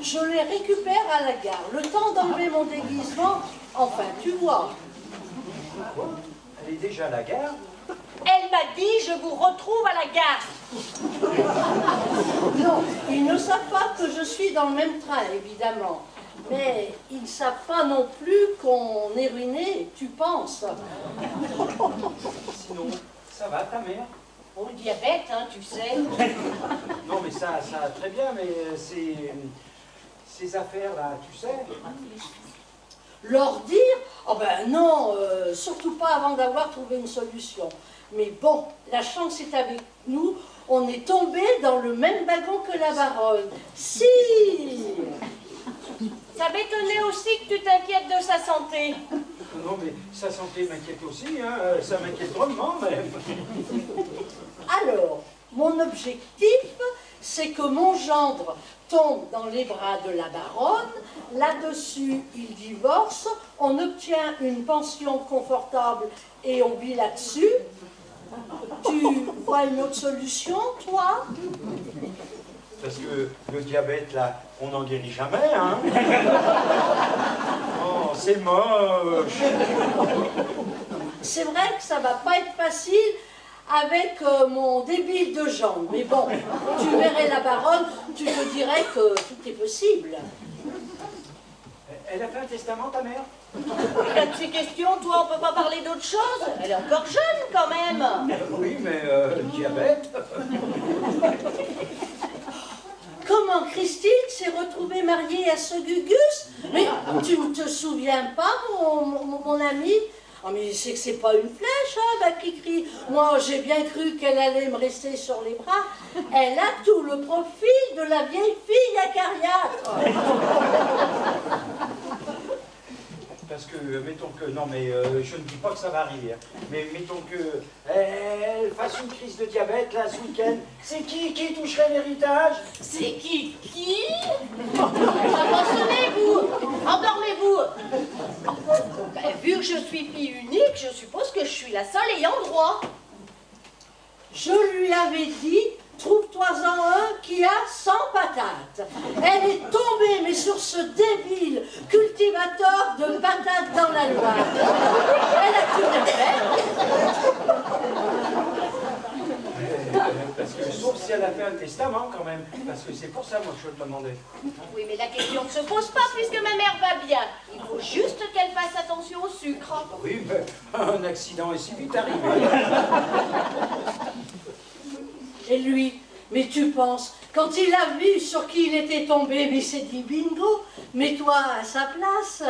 Je les récupère à la gare. Le temps d'enlever mon déguisement, enfin, tu vois. Elle est déjà à la gare? Elle m'a dit, je vous retrouve à la gare. Non, ils ne savent pas que je suis dans le même train, évidemment. Mais ils ne savent pas non plus qu'on est ruiné, tu penses. Sinon, ça va, ta mère? Oh, le diabète, hein, tu sais. Non, mais ça très bien, mais ces affaires-là, tu sais? Leur dire? Oh ben non, surtout pas avant d'avoir trouvé une solution. Mais bon, la chance est avec nous, on est tombé dans le même wagon que la baronne. Si! Ça m'étonnait aussi que tu t'inquiètes de sa santé. Non, mais sa santé m'inquiète aussi, hein. Ça m'inquiète drôlement, même. Alors, mon objectif, c'est que mon gendre tombe dans les bras de la baronne, là-dessus, il divorce, on obtient une pension confortable et on vit là-dessus. Tu vois une autre solution, toi? Parce que le diabète, là, on n'en guérit jamais, hein. Oh, c'est moche. C'est vrai que ça va pas être facile avec mon débile de jambes. Mais bon, tu verrais la baronne, tu te dirais que tout est possible. Elle a fait un testament, ta mère? Quand tu es question, toi, on peut pas parler d'autre chose? Elle est encore jeune, quand même. Oui, mais diabète. Comment Christine s'est retrouvée mariée à ce Gugus? Mais tu ne te souviens pas, mon ami? Oh, mais c'est que c'est pas une flèche, hein, ma Kikri. Moi, j'ai bien cru qu'elle allait me rester sur les bras. Elle a tout le profil de la vieille fille acariâtre. Parce que, mettons que, non mais je ne dis pas que ça va arriver, hein, mais mettons que elle fasse une crise de diabète là ce week-end, c'est qui toucherait l'héritage? C'est qui? Abandonnez-vous! Endormez-vous! Ben, vu que je suis fille unique, je suppose que je suis la seule ayant droit. Je lui avais dit, trouve-toi-en un qui a 100 patates. Elle est tombée, mais sur ce débile cultivateur de patates dans la Loire. Elle a tout bien fait. Parce que, sauf si elle a fait un testament quand même, parce que c'est pour ça moi que je te demandais. Oui, mais la question ne se pose pas puisque ma mère va bien. Il faut juste qu'elle fasse attention au sucre. Oui, mais un accident est si vite arrivé. Et lui, mais tu penses, quand il a vu sur qui il était tombé, mais il s'est dit bingo, mets-toi à sa place.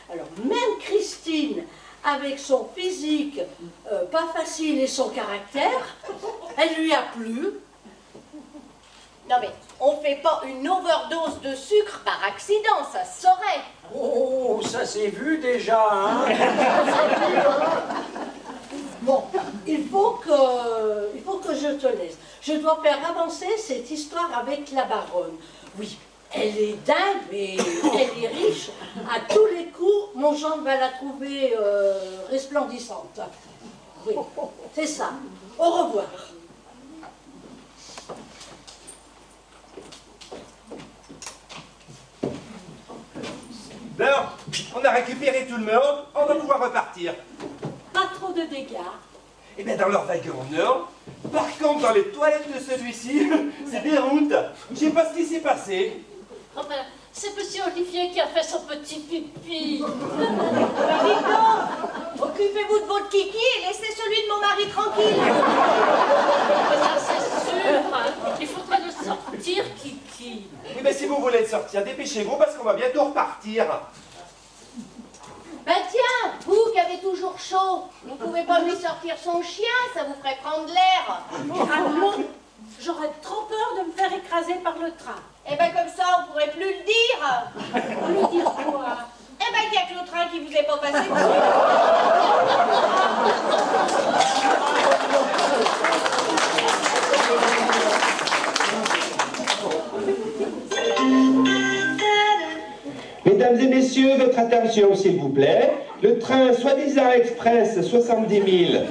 Alors même Christine, avec son physique pas facile et son caractère, elle lui a plu. Non mais, on fait pas une overdose de sucre par accident, ça se saurait. Oh, ça s'est vu déjà, hein. Bon, il faut que je te laisse. Je dois faire avancer cette histoire avec la baronne. Oui, elle est dingue, mais elle est riche. À tous les coups, mon gendre va la trouver resplendissante. Oui, c'est ça. Au revoir. Bon, on a récupéré tout le monde, on va pouvoir repartir. Pas trop de dégâts. Et bien dans leur wagon, non. Par contre, dans les toilettes de celui-ci, c'est déroute. Je sais pas ce qui s'est passé. Oh ben, c'est monsieur Olivier qui a fait son petit pipi. Mais dites donc, occupez-vous de votre kiki et laissez celui de mon mari tranquille. Mais ça, c'est sûr, hein. Il faudrait le sortir, Kiki. Oui, mais si vous voulez le sortir, dépêchez-vous parce qu'on va bientôt repartir. Ben tiens, vous qui avez toujours chaud, vous pouvez pas lui sortir son chien, ça vous ferait prendre l'air. Ah non, j'aurais trop peur de me faire écraser par le train. Eh ben comme ça, on pourrait plus le dire. Lui dire quoi? Eh ben qu'il y a que le train qui vous est pas passé. Mesdames et messieurs, votre attention s'il vous plaît. Le train soi-disant express 70 000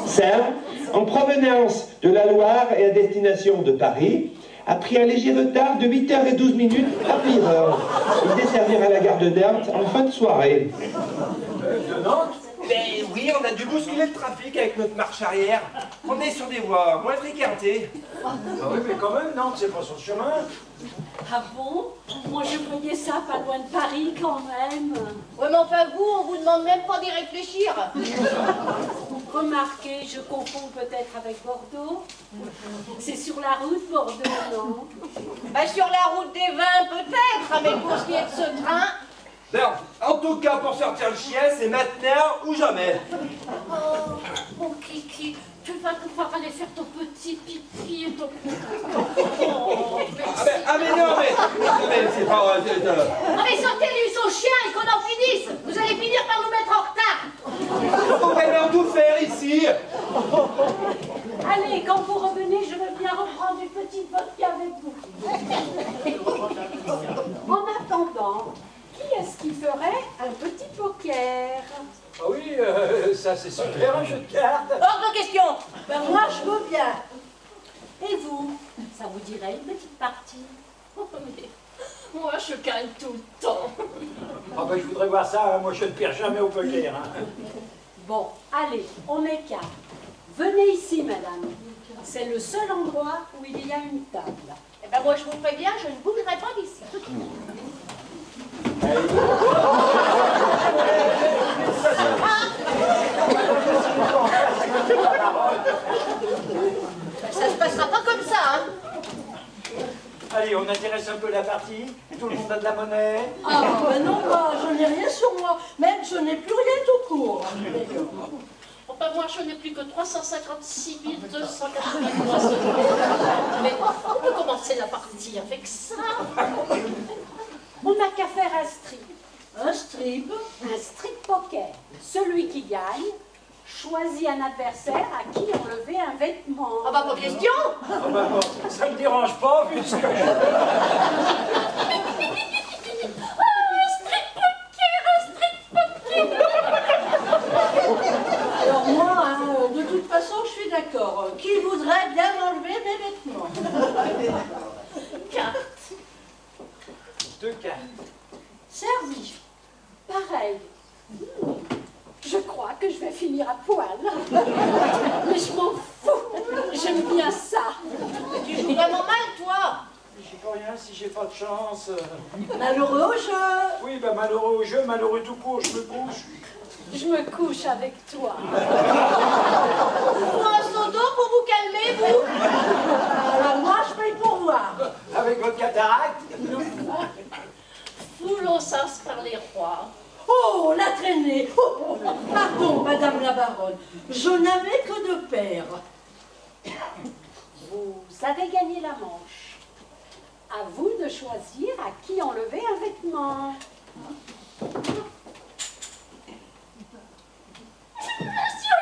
Serres, en provenance de la Loire et à destination de Paris, a pris un léger retard de 8h12 à Pireur. Il desservira la gare de Nantes en fin de soirée. De Nantes? Ben oui, on a dû bousculer le trafic avec notre marche arrière. On est sur des voies moins fréquentées. Ah oui, mais quand même, Nantes, c'est pas son chemin. Ah bon? Moi je voyais ça pas loin de Paris quand même. Ouais, mais enfin vous, on vous demande même pas d'y réfléchir. Remarquez, je confonds peut-être avec Bordeaux. C'est sur la route Bordeaux, non? Ben sur la route des vins peut-être, mais pour ce qui est de ce train... Non, en tout cas, pour sortir le chien, c'est maintenant ou jamais. Oh, mon Kiki, tu vas pouvoir aller faire ton petit pipi et ton... Oh, Ah mais non, mais c'est pas... Ah mais sortez-lui son chien et qu'on en finisse. Vous allez finir par nous mettre en retard. On va vraiment tout faire ici. Allez, quand vous revenez, je veux bien reprendre une petite vodka avec vous. En attendant, qui est-ce qui ferait un petit poker? Ah oui, ça c'est super, un jeu de cartes. Hors de question. Ben moi, je veux bien. Et vous? Ça vous dirait une petite partie? Oh, mais moi, je gagne tout le temps. Ah ben je voudrais voir ça, moi je ne perds jamais au poker. Hein. Bon, allez, on est quatre. Venez ici, madame. C'est le seul endroit où il y a une table. Eh ben moi je vous préviens, je ne bougerai pas d'ici. Ça se passera pas comme ça, hein. Allez, on intéresse un peu la partie. Tout le monde a de la monnaie. Ah, ben non, moi, je n'ai rien sur moi. Même, je n'ai plus rien tout court. Oh, ben, moi, je n'ai plus que 356 283 euros. Mais on peut commencer la partie avec ça. On n'a qu'à faire un strip. Un strip. Un strip poker. Celui qui gagne choisit un adversaire à qui enlever un vêtement. Ah bah pas question. Ah ben bon, ça me dérange pas, vu ce que je... Alors moi, hein, de toute façon, je suis d'accord. Qui voudrait bien m'enlever mes vêtements? 4. 2 cartes. Servi. Pareil. Je crois que je vais finir à poil. Mais je m'en fous. J'aime bien ça. Tu joues vraiment mal, toi. J'y peux rien si j'ai pas de chance. Malheureux au jeu. Oui, ben malheureux au jeu, malheureux tout court, je me couche. Je me couche avec toi. Faut un seau d'eau pour vous calmer, vous. Alors moi, je paye pour voir. Avec votre cataracte. Foulons sas par les rois. Oh, la traînée. Oh, pardon, madame la baronne. Je n'avais que 2 paires. Vous avez gagné la manche. À vous de choisir à qui enlever un vêtement. Monsieur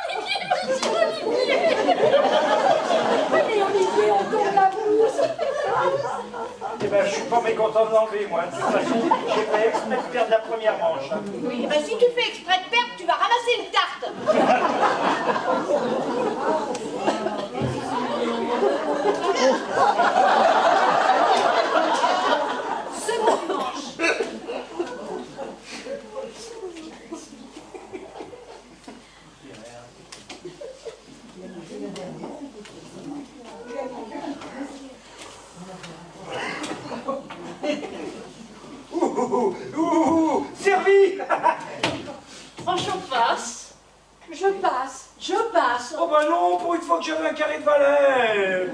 pas vous enlever, moi. De toute façon, j'ai fait exprès de perdre la première manche. Oui, ben si tu fais exprès de perdre, tu vas ramasser une tarte. Seconde manche. Servi. Franchement, passe. Je passe, je passe. Oh bah non, pour une fois que j'avais un carré de valet.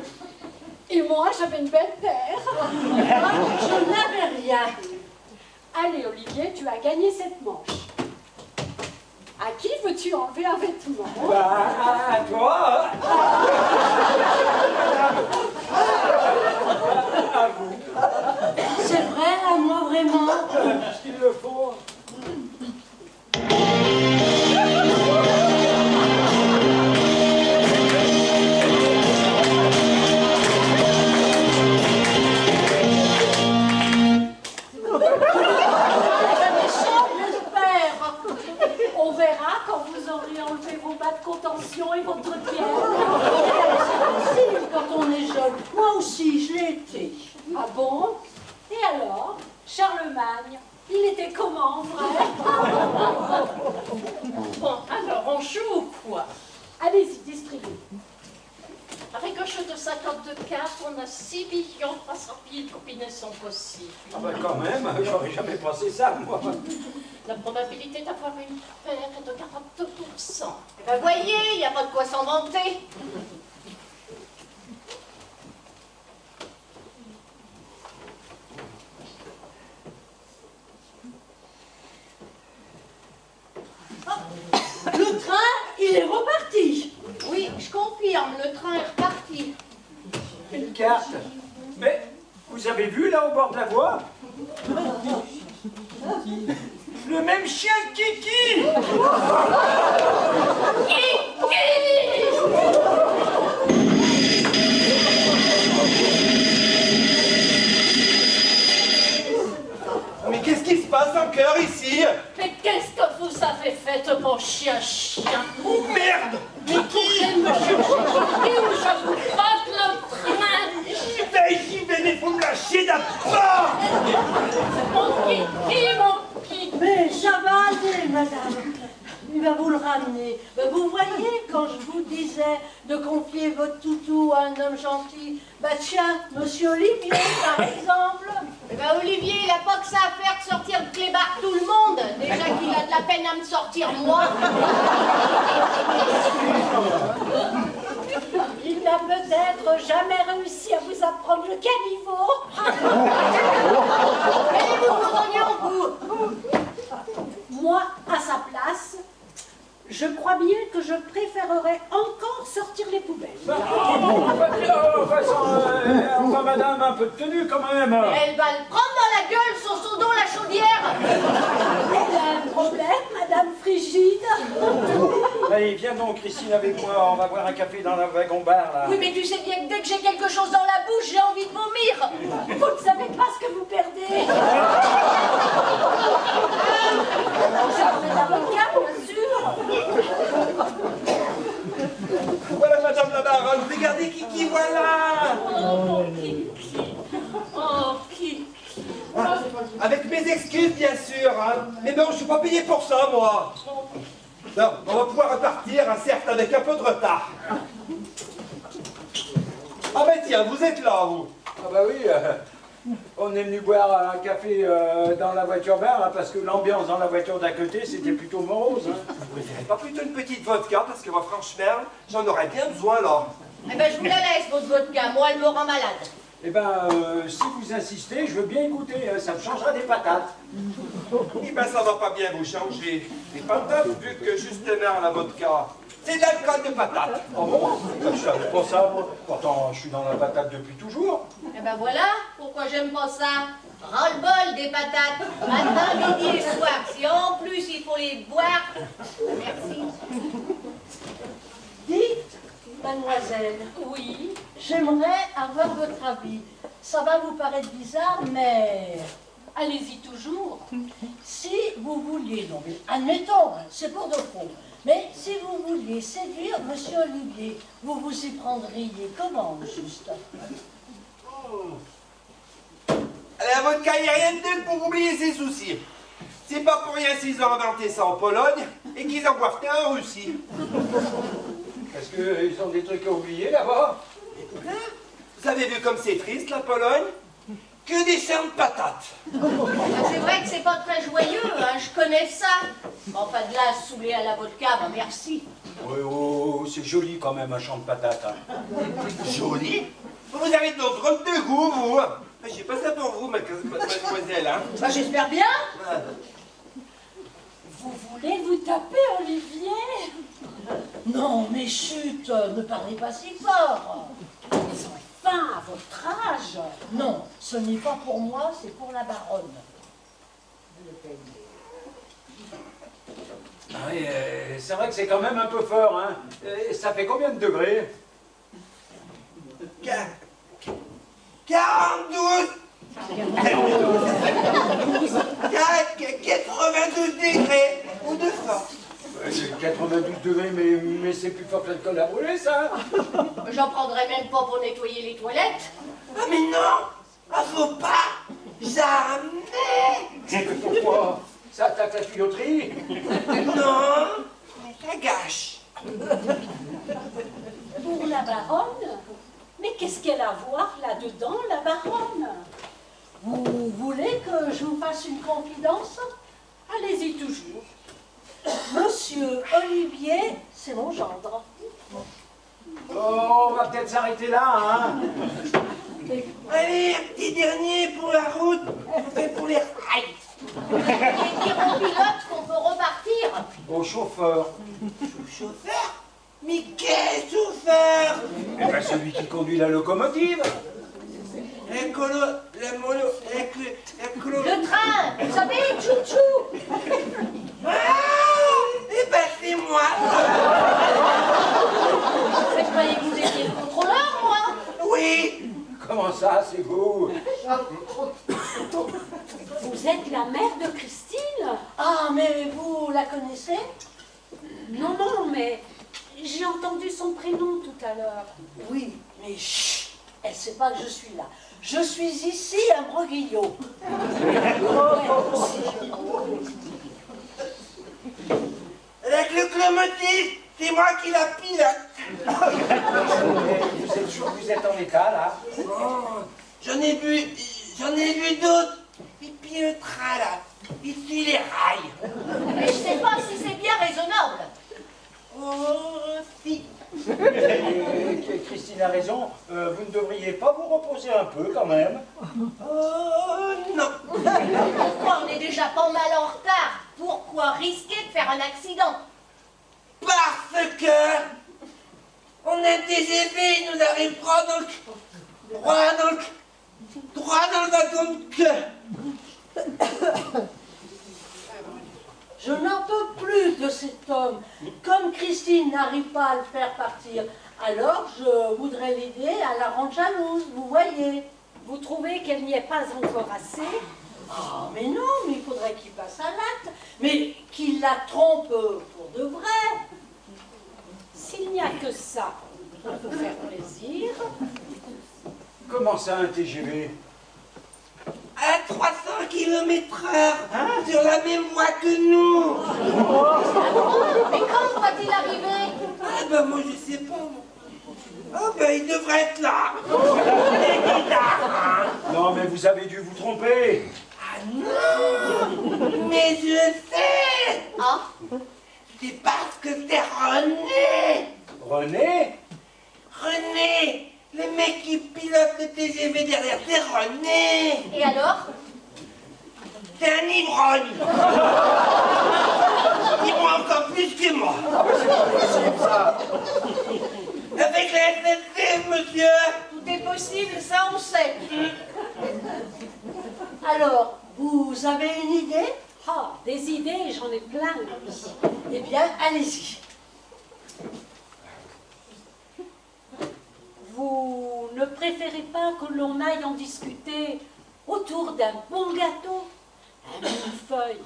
Et moi, j'avais une belle paire. Je n'avais rien. Allez, Olivier, tu as gagné cette manche. À qui veux-tu enlever un vêtement? Bah, à toi. À vous. C'est vrai, à moi vraiment. S'il le faut. On verra quand vous aurez enlevé vos bas de contention et votre pierre. C'est facile quand on est jeune. Moi aussi, je l'ai été. Ah bon? Et alors, Charlemagne, il était comment en vrai? Bon, alors, on joue ou quoi? Allez-y, distribuez. Avec un jeu de 52 cartes, on a 6 300 000 combinaisons possibles. Ah bah quand même, j'aurais jamais pensé ça, moi. La probabilité d'avoir une paire est de 42%. Eh ben voyez, il n'y a pas de quoi s'en vanter. Le train, il est reparti. Oui, je confirme, le train est reparti. Une carte. Mais vous avez vu là au bord de la voie? Le même chien que Kiki. Mais qu'est-ce qui se passe encore ici? Mais qu'est-ce que vous avez fait, mon chien? Oh merde! Mais qui me chercher où je vous crotte le train? J'y vais, mais faut me lâcher d'abord! Mon Kiki. Mais ça va aller, madame. Il va vous le ramener. Ben, vous voyez, quand je vous disais de confier votre toutou à un homme gentil, bah tiens, monsieur Olivier, par exemple. Eh ben Olivier, il n'a pas que ça à faire de sortir de clébard tout le monde. Déjà qu'il a de la peine à me sortir moi. Il n'a peut-être jamais réussi à vous apprendre le caniveau. Et vous en vous. Moi, à sa place, je crois bien que je préférerais encore sortir les poubelles. Enfin, madame, un peu de tenue quand même. Elle va le prendre dans la gueule, son dos, la chaudière. Elle a un problème, Madame Frigide? Allez, viens donc, Christine, avec moi. On va boire un café dans la wagon-bar, là. Oui, mais tu sais bien que dès que j'ai quelque chose dans la bouche, j'ai envie de vomir. Vous ne savez pas ce que vous perdez. Vous avez l'avocat, bien sûr. Voilà madame la baronne, regardez Kiki, voilà! Oh, mon Kiki. Oh, Kiki. Avec mes excuses bien sûr, hein. Mais non, je suis pas payé pour ça, moi. Non, on va pouvoir repartir, hein, certes avec un peu de retard. Ah ben tiens, vous êtes là, vous. Ah bah oui, on est venu boire un café dans la voiture-bar, hein, parce que l'ambiance dans la voiture d'à côté, c'était plutôt morose. Hein. Vous préférez pas plutôt une petite vodka, parce que moi, franchement, j'en aurais bien besoin, là. Eh ben je vous la laisse, votre vodka. Moi, elle me rend malade. Eh ben, si vous insistez, je veux bien écouter, ça me changera des patates. Eh ben ça va pas bien vous changer. Les patates, vu que justement la vodka, c'est de l'alcool de patate. Ah bon? Je savais pas ça, moi. Pourtant, je suis dans la patate depuis toujours. Eh ben voilà, pourquoi j'aime pas ça. Ras-le-bol des patates. Matin, midi et soir. Si en plus il faut les boire. Merci. Dites, mademoiselle, Oui. j'aimerais avoir votre avis. ça va vous paraître bizarre, mais allez-y toujours. Si vous vouliez, non mais admettons, hein, c'est pour de fond, mais si vous vouliez séduire Monsieur Olivier, vous vous y prendriez comment, juste? À la vodka, il n'y a rien de tel pour oublier ses soucis. C'est pas pour rien s'ils ont inventé ça en Pologne et qu'ils en boivent qu'un en Russie. Est-ce qu'ils ont des trucs à oublier là-bas? Vous avez vu comme c'est triste, la Pologne? Que des champs de patates. C'est vrai que c'est pas très joyeux, hein, je connais ça. Enfin, de là, saoulé à la vodka, ben merci. Oui, oh, c'est joli quand même un champ de patates. Hein. Joli? Vous avez de drôles de goût, vous. J'ai pas ça pour vous, mademoiselle. Hein. Bah, j'espère bien. Ah. Vous voulez vous taper, Olivier? Non, mais chut, ne parlez pas si fort. Mais enfin, à votre âge. Non, ce n'est pas pour moi, c'est pour la baronne. Ah oui, c'est vrai que c'est quand même un peu fort. Hein. Ça fait combien de degrés? 42 92 degrés ou de force. 92 degrés, mais c'est plus fort que l'alcool à brûler, ça. J'en prendrais même pas pour nettoyer les toilettes. Ah mais non, ah faut pas, jamais. Pourquoi? Ça attaque la tuyauterie? Non, mais ça gâche. Pour la baronne? Mais qu'est-ce qu'elle a à voir là-dedans, la baronne? Vous voulez que je vous fasse une confidence? Allez-y toujours. Monsieur Olivier, c'est mon gendre. Oh, on va peut-être s'arrêter là, hein. Allez, un petit dernier pour la route, on fait pour les rails. Et dire au pilote qu'on peut repartir. Au chauffeur. Chauffeur? Mais quel chauffeur? Eh ben, celui qui conduit la locomotive. Un colo, la mono, un colo. Le train, vous savez, tchou-tchou. Ah, eh ben c'est moi. Je croyais que vous étiez le contrôleur, moi. Oui. Comment ça, c'est vous? Vous êtes la mère de Christine? Ah, mais vous la connaissez? Non, non, mais j'ai entendu son prénom tout à l'heure. Oui, mais chut, elle ne sait pas que je suis là. Je suis ici à Breguillot. La locomotive, c'est moi qui la pilote. Vous êtes en état, là? Oh, j'en ai vu d'autres. Et puis le train là, il suit les rails. Mais je sais pas si c'est bien raisonnable. Oh, si. Christine a raison, vous ne devriez pas vous reposer un peu quand même? Oh, non. Pourquoi on est déjà pas mal en retard? Pourquoi risquer de faire un accident? Parce que on a des effets, il nous arrive droit dans le wagon de queue. Je n'en peux plus de cet homme. Comme Christine n'arrive pas à le faire partir, alors je voudrais l'aider à la rendre jalouse, vous voyez. Vous trouvez qu'elle n'y est pas encore assez? Ah, mais non, mais il faudrait qu'il passe à l'acte. Mais qu'il la trompe pour de vrai. S'il n'y a que ça pour vous faire plaisir, Comment ça, un TGV? À 300 km/h, sur la même voie que nous. Mais quand va-t-il arriver? Ah ben moi je sais pas. Ah ben il devrait être là. Les guitares. Non, mais vous avez dû vous tromper. Ah non, mais je sais. Ah, C'est parce que c'est René. René? René, le mec qui pilote le TGV derrière, c'est René. et alors? C'est un ivrogne. Il boit encore plus que moi. Avec la SNCF, monsieur. Tout est possible, ça on sait. Alors, vous avez une idée? ah, des idées, j'en ai plein. Eh bien, allez-y. Vous ne préférez pas que l'on aille en discuter autour d'un bon gâteau, un millefeuille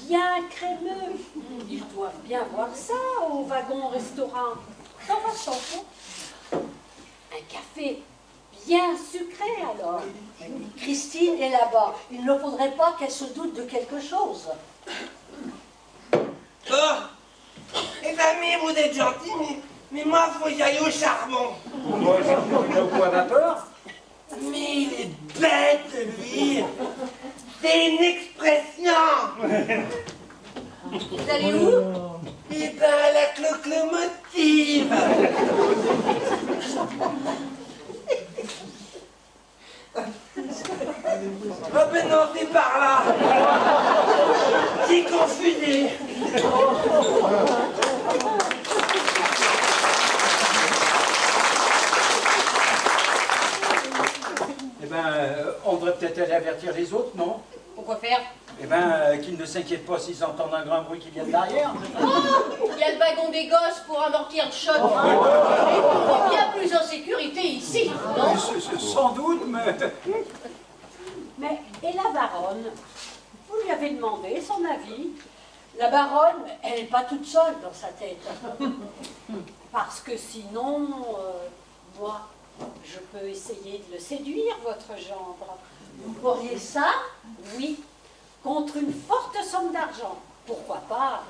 bien crémeux? Ils doivent bien voir ça au wagon-restaurant. Dans votre chanson, un café bien sucré alors. Christine est là-bas. Il ne faudrait pas qu'elle se doute de quelque chose. Oh, les amis, vous êtes gentils, mais moi, faut que j'aille au charbon. Moi, j'ai au point vapeur. Mais il est bête, lui. C'est une expression. Vous allez où? Eh ben, à la locomotive. Oh ben non, c'est par là. J'ai confusé. Eh ben, on devrait peut-être aller avertir les autres, non? Pourquoi faire? Eh ben, qu'ils ne s'inquiètent pas s'ils entendent un grand bruit qui vient de derrière. Oh, il y a le wagon des gosses pour amortir le choc. Et on est bien plus en sécurité ici, non? Sans doute, mais... Mais, et la baronne? Vous lui avez demandé son avis? La baronne, elle n'est pas toute seule dans sa tête. Parce que sinon, moi, je peux essayer de le séduire, votre gendre. Vous pourriez ça? Oui, contre une forte somme d'argent. Pourquoi pas?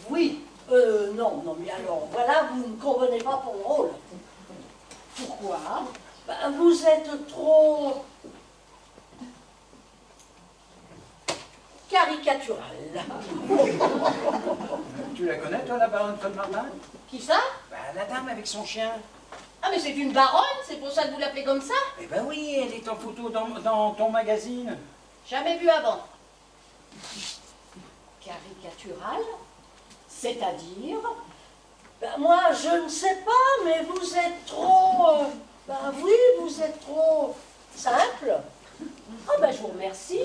Oui. Non, mais alors, voilà, vous ne convenez pas pour le rôle. Pourquoi? Ben, vous êtes trop... caricatural. Tu la connais, toi, la baronne Colmartin? Qui ça? Ben, la dame avec son chien. Ah, mais c'est une baronne, c'est pour ça que vous l'appelez comme ça? Eh ben oui, elle est en photo dans ton magazine. Jamais vu avant. Caricatural? C'est-à-dire? Ben, moi, je ne sais pas, mais vous êtes trop... ben oui, vous êtes trop simple. Ah ben je vous remercie.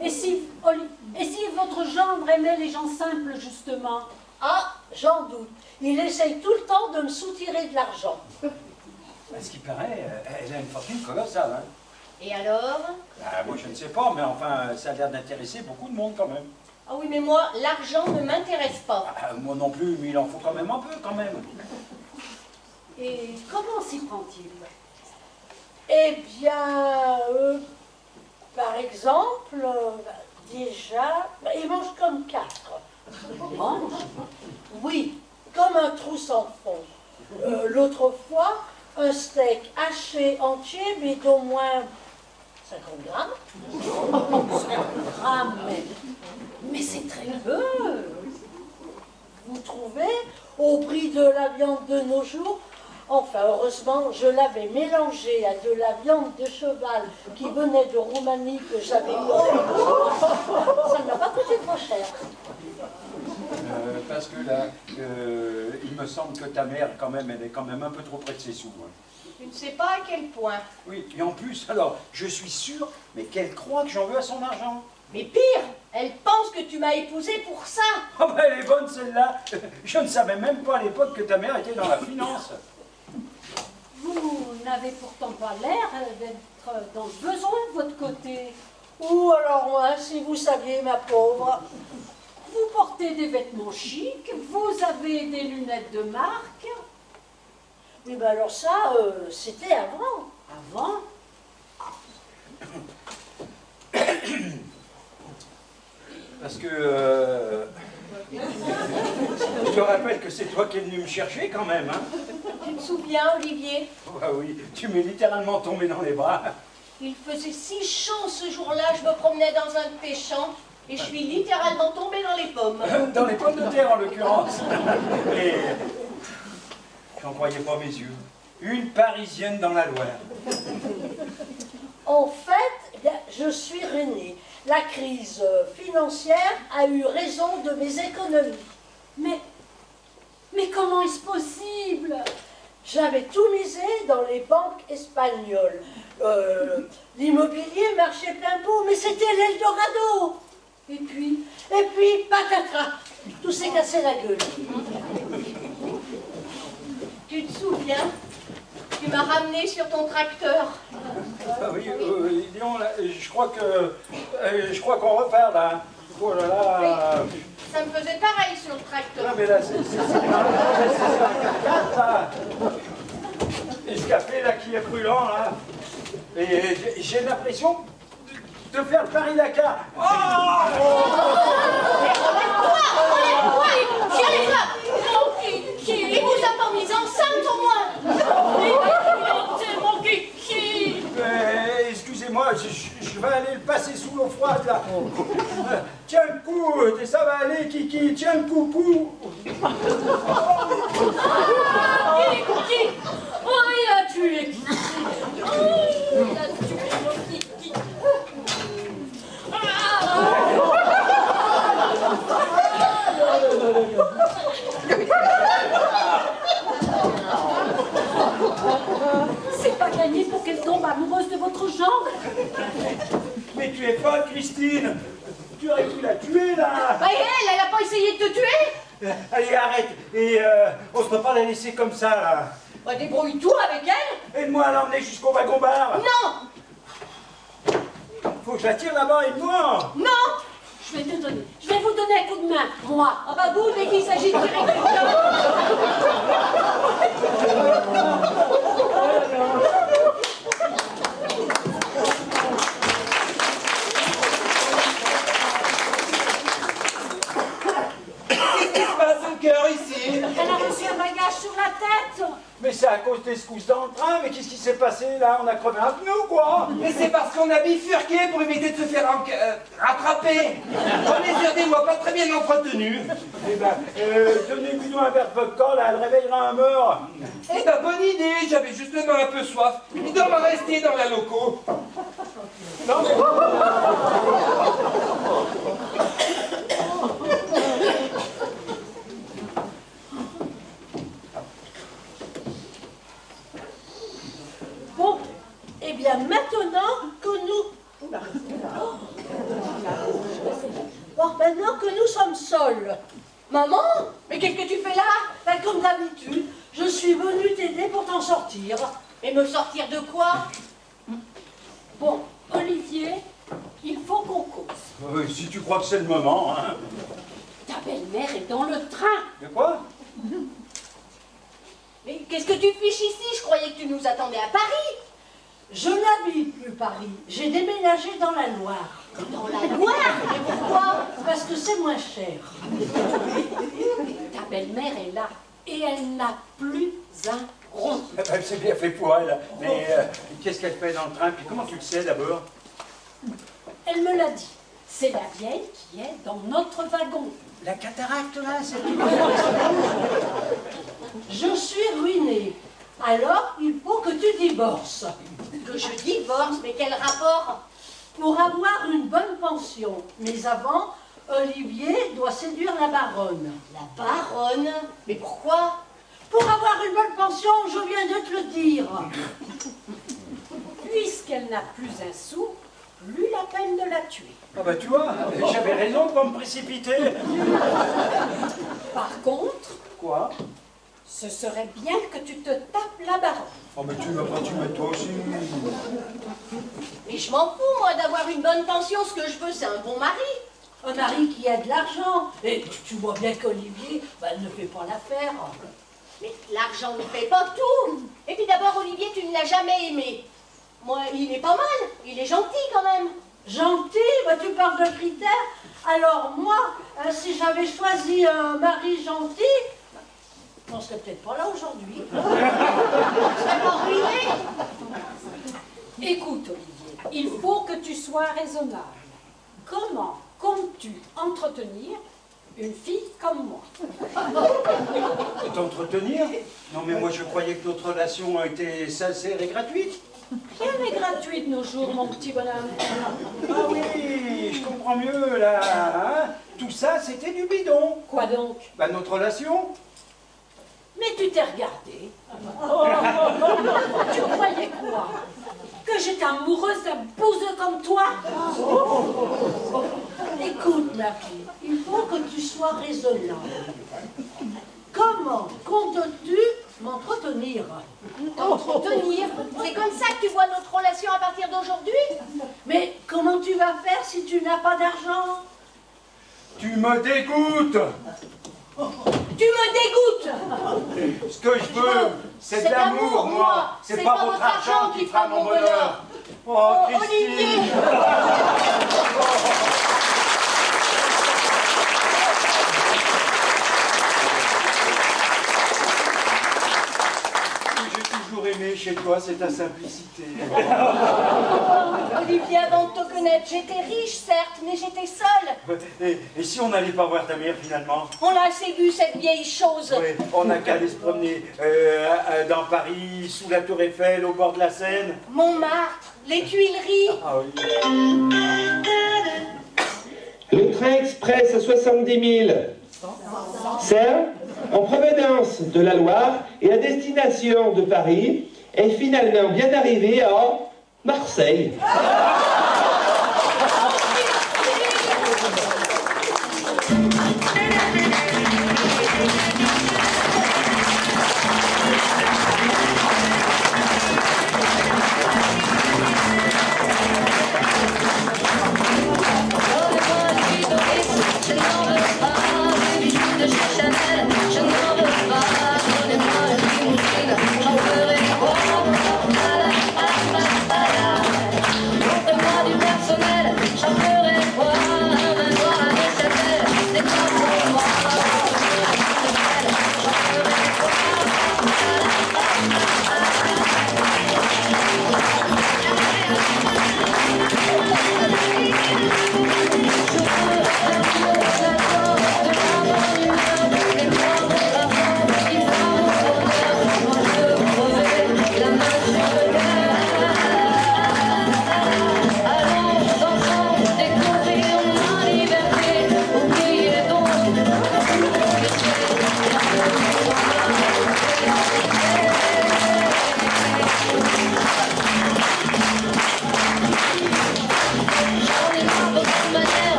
Et si votre gendre aimait les gens simples, justement? Ah, j'en doute. Il essaye tout le temps de me soutirer de l'argent. À ce qui paraît, elle a une fortune colossale. Hein. Et alors? Ah, moi, je ne sais pas, mais enfin, ça a l'air d'intéresser beaucoup de monde quand même. Ah oui, mais moi, l'argent ne m'intéresse pas. Ah, moi non plus, mais il en faut quand même un peu, quand même. Et comment s'y prend-il? Eh bien, par exemple, déjà, il mange comme 4. Il mange? Oui, comme un trou sans fond. L'autre fois, un steak haché entier, mais d'au moins 50 grammes. 50 grammes, mais c'est très peu. Vous trouvez, au prix de la viande de nos jours? Enfin, heureusement, je l'avais mélangé à de la viande de cheval qui venait de Roumanie que j'avais eu. Ça ne m'a pas coûté trop cher. Parce que là, il me semble que ta mère, quand même, elle est quand même un peu trop près de ses sous. Hein. Tu ne sais pas à quel point. Oui, et en plus, alors, je suis sûr, mais qu'elle croit que j'en veux à son argent. Mais pire, elle pense que tu m'as épousé pour ça. Ah ben, elle est bonne celle-là. Je ne savais même pas à l'époque que ta mère était dans la finance. Vous n'avez pourtant pas l'air d'être dans le besoin de votre côté. Ou alors moi, si vous saviez, ma pauvre. Vous portez des vêtements chics, vous avez des lunettes de marque. Oui, ben alors ça, c'était avant. Avant? Parce que... je te rappelle que c'est toi qui es venu me chercher quand même, hein. Tu te souviens, Olivier? Ah oui, tu m'es littéralement tombé dans les bras. Il faisait si chaud ce jour-là, je me promenais dans un de tes champs et je suis littéralement tombée dans les pommes. Dans les pommes de terre en l'occurrence. Et j'en croyais pas mes yeux. Une Parisienne dans la Loire. En fait, eh bien, je suis ruinée. La crise financière a eu raison de mes économies. Mais comment est-ce possible? J'avais tout misé dans les banques espagnoles. L'immobilier marchait plein pot, mais c'était l'Eldorado. Et puis, patatras, tout s'est cassé la gueule. Tu te souviens? Tu m'as ramené sur ton tracteur. Ah oui, disons, là, je crois qu'on repart là. Oh là là. Ça me faisait pareil sur le tracteur. Non mais là, c'est ça. Et ce café là qui est brûlant là. Et j'ai l'impression de faire le Paris-Dakar. Oh, Il vous a pas mis enceinte au moins. C'est mon kiki. Excusez-moi, je vais aller le passer sous l'eau froide là. Tiens le coup, ça va aller Kiki, tiens le coucou. Kiki. Oh, il a tué Kiki. Oh, il a tué mon kiki. C'est pas gagné pour qu'elle tombe amoureuse de votre genre. Mais tu es folle Christine. Tu aurais pu la tuer là. Bah, elle a pas essayé de te tuer. Allez arrête. Et on ne peut pas la laisser comme ça là. Bah, débrouille-toi avec elle. Aide-moi à l'emmener jusqu'au wagon-bar. Non. Faut que je la tire là-bas et moi. Non. Je vais vous donner un coup de main, moi. Ah bah vous, dès qu'il s'agit de tirer quelqu'un. Qu'est-ce qui se passe au cœur ici? Elle a reçu un bagage sur la tête. Mais c'est à cause des secousses dans le train. Mais qu'est-ce qui s'est passé là? On a crevé un pneu quoi. Mais c'est parce qu'on a bifurqué pour éviter de se faire rattraper. On est sur des voies pas très bien entretenues. Eh ben, donnez-lui un verre de vodka là, elle réveillera un mort. Eh ben, bonne idée, j'avais justement un peu soif. Il doit m'en rester dans la loco. Non mais... Bon, eh bien maintenant que nous... Bon, maintenant que nous sommes seuls. Maman, mais qu'est-ce que tu fais là? Ben, comme d'habitude, je suis venue t'aider pour t'en sortir. Et me sortir de quoi? Bon, Olivier, il faut qu'on cause. Si tu crois que c'est le moment, hein. Ta belle-mère est dans le train. De quoi? Mais qu'est-ce que tu fiches ici? Je croyais que tu nous attendais à Paris. Je n'habite plus Paris. J'ai déménagé dans la Loire. Dans la Loire? Mais pourquoi? Parce que c'est moins cher. Ta belle-mère est là et elle n'a plus un rond. Eh ben, c'est bien fait pour elle. Mais qu'est-ce qu'elle fait dans le train? Puis comment tu le sais d'abord? Elle me l'a dit. C'est la vieille qui est dans notre wagon. La cataracte là, c'est... Je suis ruinée. Alors, il faut que tu divorces. Que je divorce? Mais quel rapport? Pour avoir une bonne pension. Mais avant, Olivier doit séduire la baronne. La baronne? Mais pourquoi? Pour avoir une bonne pension, je viens de te le dire. Puisqu'elle n'a plus un sou, plus la peine de la tuer. Ah bah tu vois, j'avais raison de pas me précipiter. Par contre, Quoi? ce serait bien que tu te tapes la baronne. Oh mais tu m'as pas tué toi aussi. Mais je m'en fous, moi, d'avoir une bonne pension. Ce que je veux, c'est un bon mari. Un mari qui a de l'argent. Et tu vois bien qu'Olivier ne fait pas l'affaire. Mais l'argent ne fait pas tout. Et puis d'abord, Olivier, tu ne l'as jamais aimé. Moi, il est pas mal. Il est gentil quand même. Gentil, tu parles de critères. Alors moi, si j'avais choisi un mari gentil, on serait peut-être pas là aujourd'hui. Tu serais pas ruiné. Écoute, Olivier, il faut que tu sois raisonnable. Comment comptes-tu entretenir une fille comme moi? T'entretenir? Non mais moi je croyais que notre relation était sincère et gratuite. Rien n'est gratuit de nos jours, mon petit bonhomme. Ah oui, je comprends mieux là. Hein? Tout ça c'était du bidon. Quoi donc? Bah notre relation. Mais tu t'es regardé. Tu croyais quoi? Que j'étais amoureuse d'un bouseux comme toi? Écoute, ma fille, il faut que tu sois raisonnable. Comment comptes-tu m'entretenir? T'entretenir. C'est comme ça que tu vois notre relation à partir d'aujourd'hui? Mais comment tu vas faire si tu n'as pas d'argent? Tu me dégoûtes. Tu me dégoûtes. Ce que je veux, c'est de l'amour, moi. C'est pas votre argent qui fera mon bonheur. Oh, Christine. Olivier. J'ai toujours aimé chez toi, c'est ta simplicité. Olivier, avant de te connaître, j'étais riche, certes, mais j'étais seule. Et si on n'allait pas voir ta mère finalement? On l'a assez vu, cette vieille chose. Ouais, on n'a qu'à aller se promener dans Paris, sous la Tour Eiffel, au bord de la Seine. Montmartre, les Tuileries. Ah oui. Le train express à 70 000 sert en provenance de la Loire et à destination de Paris est finalement bien arrivé à Marseille.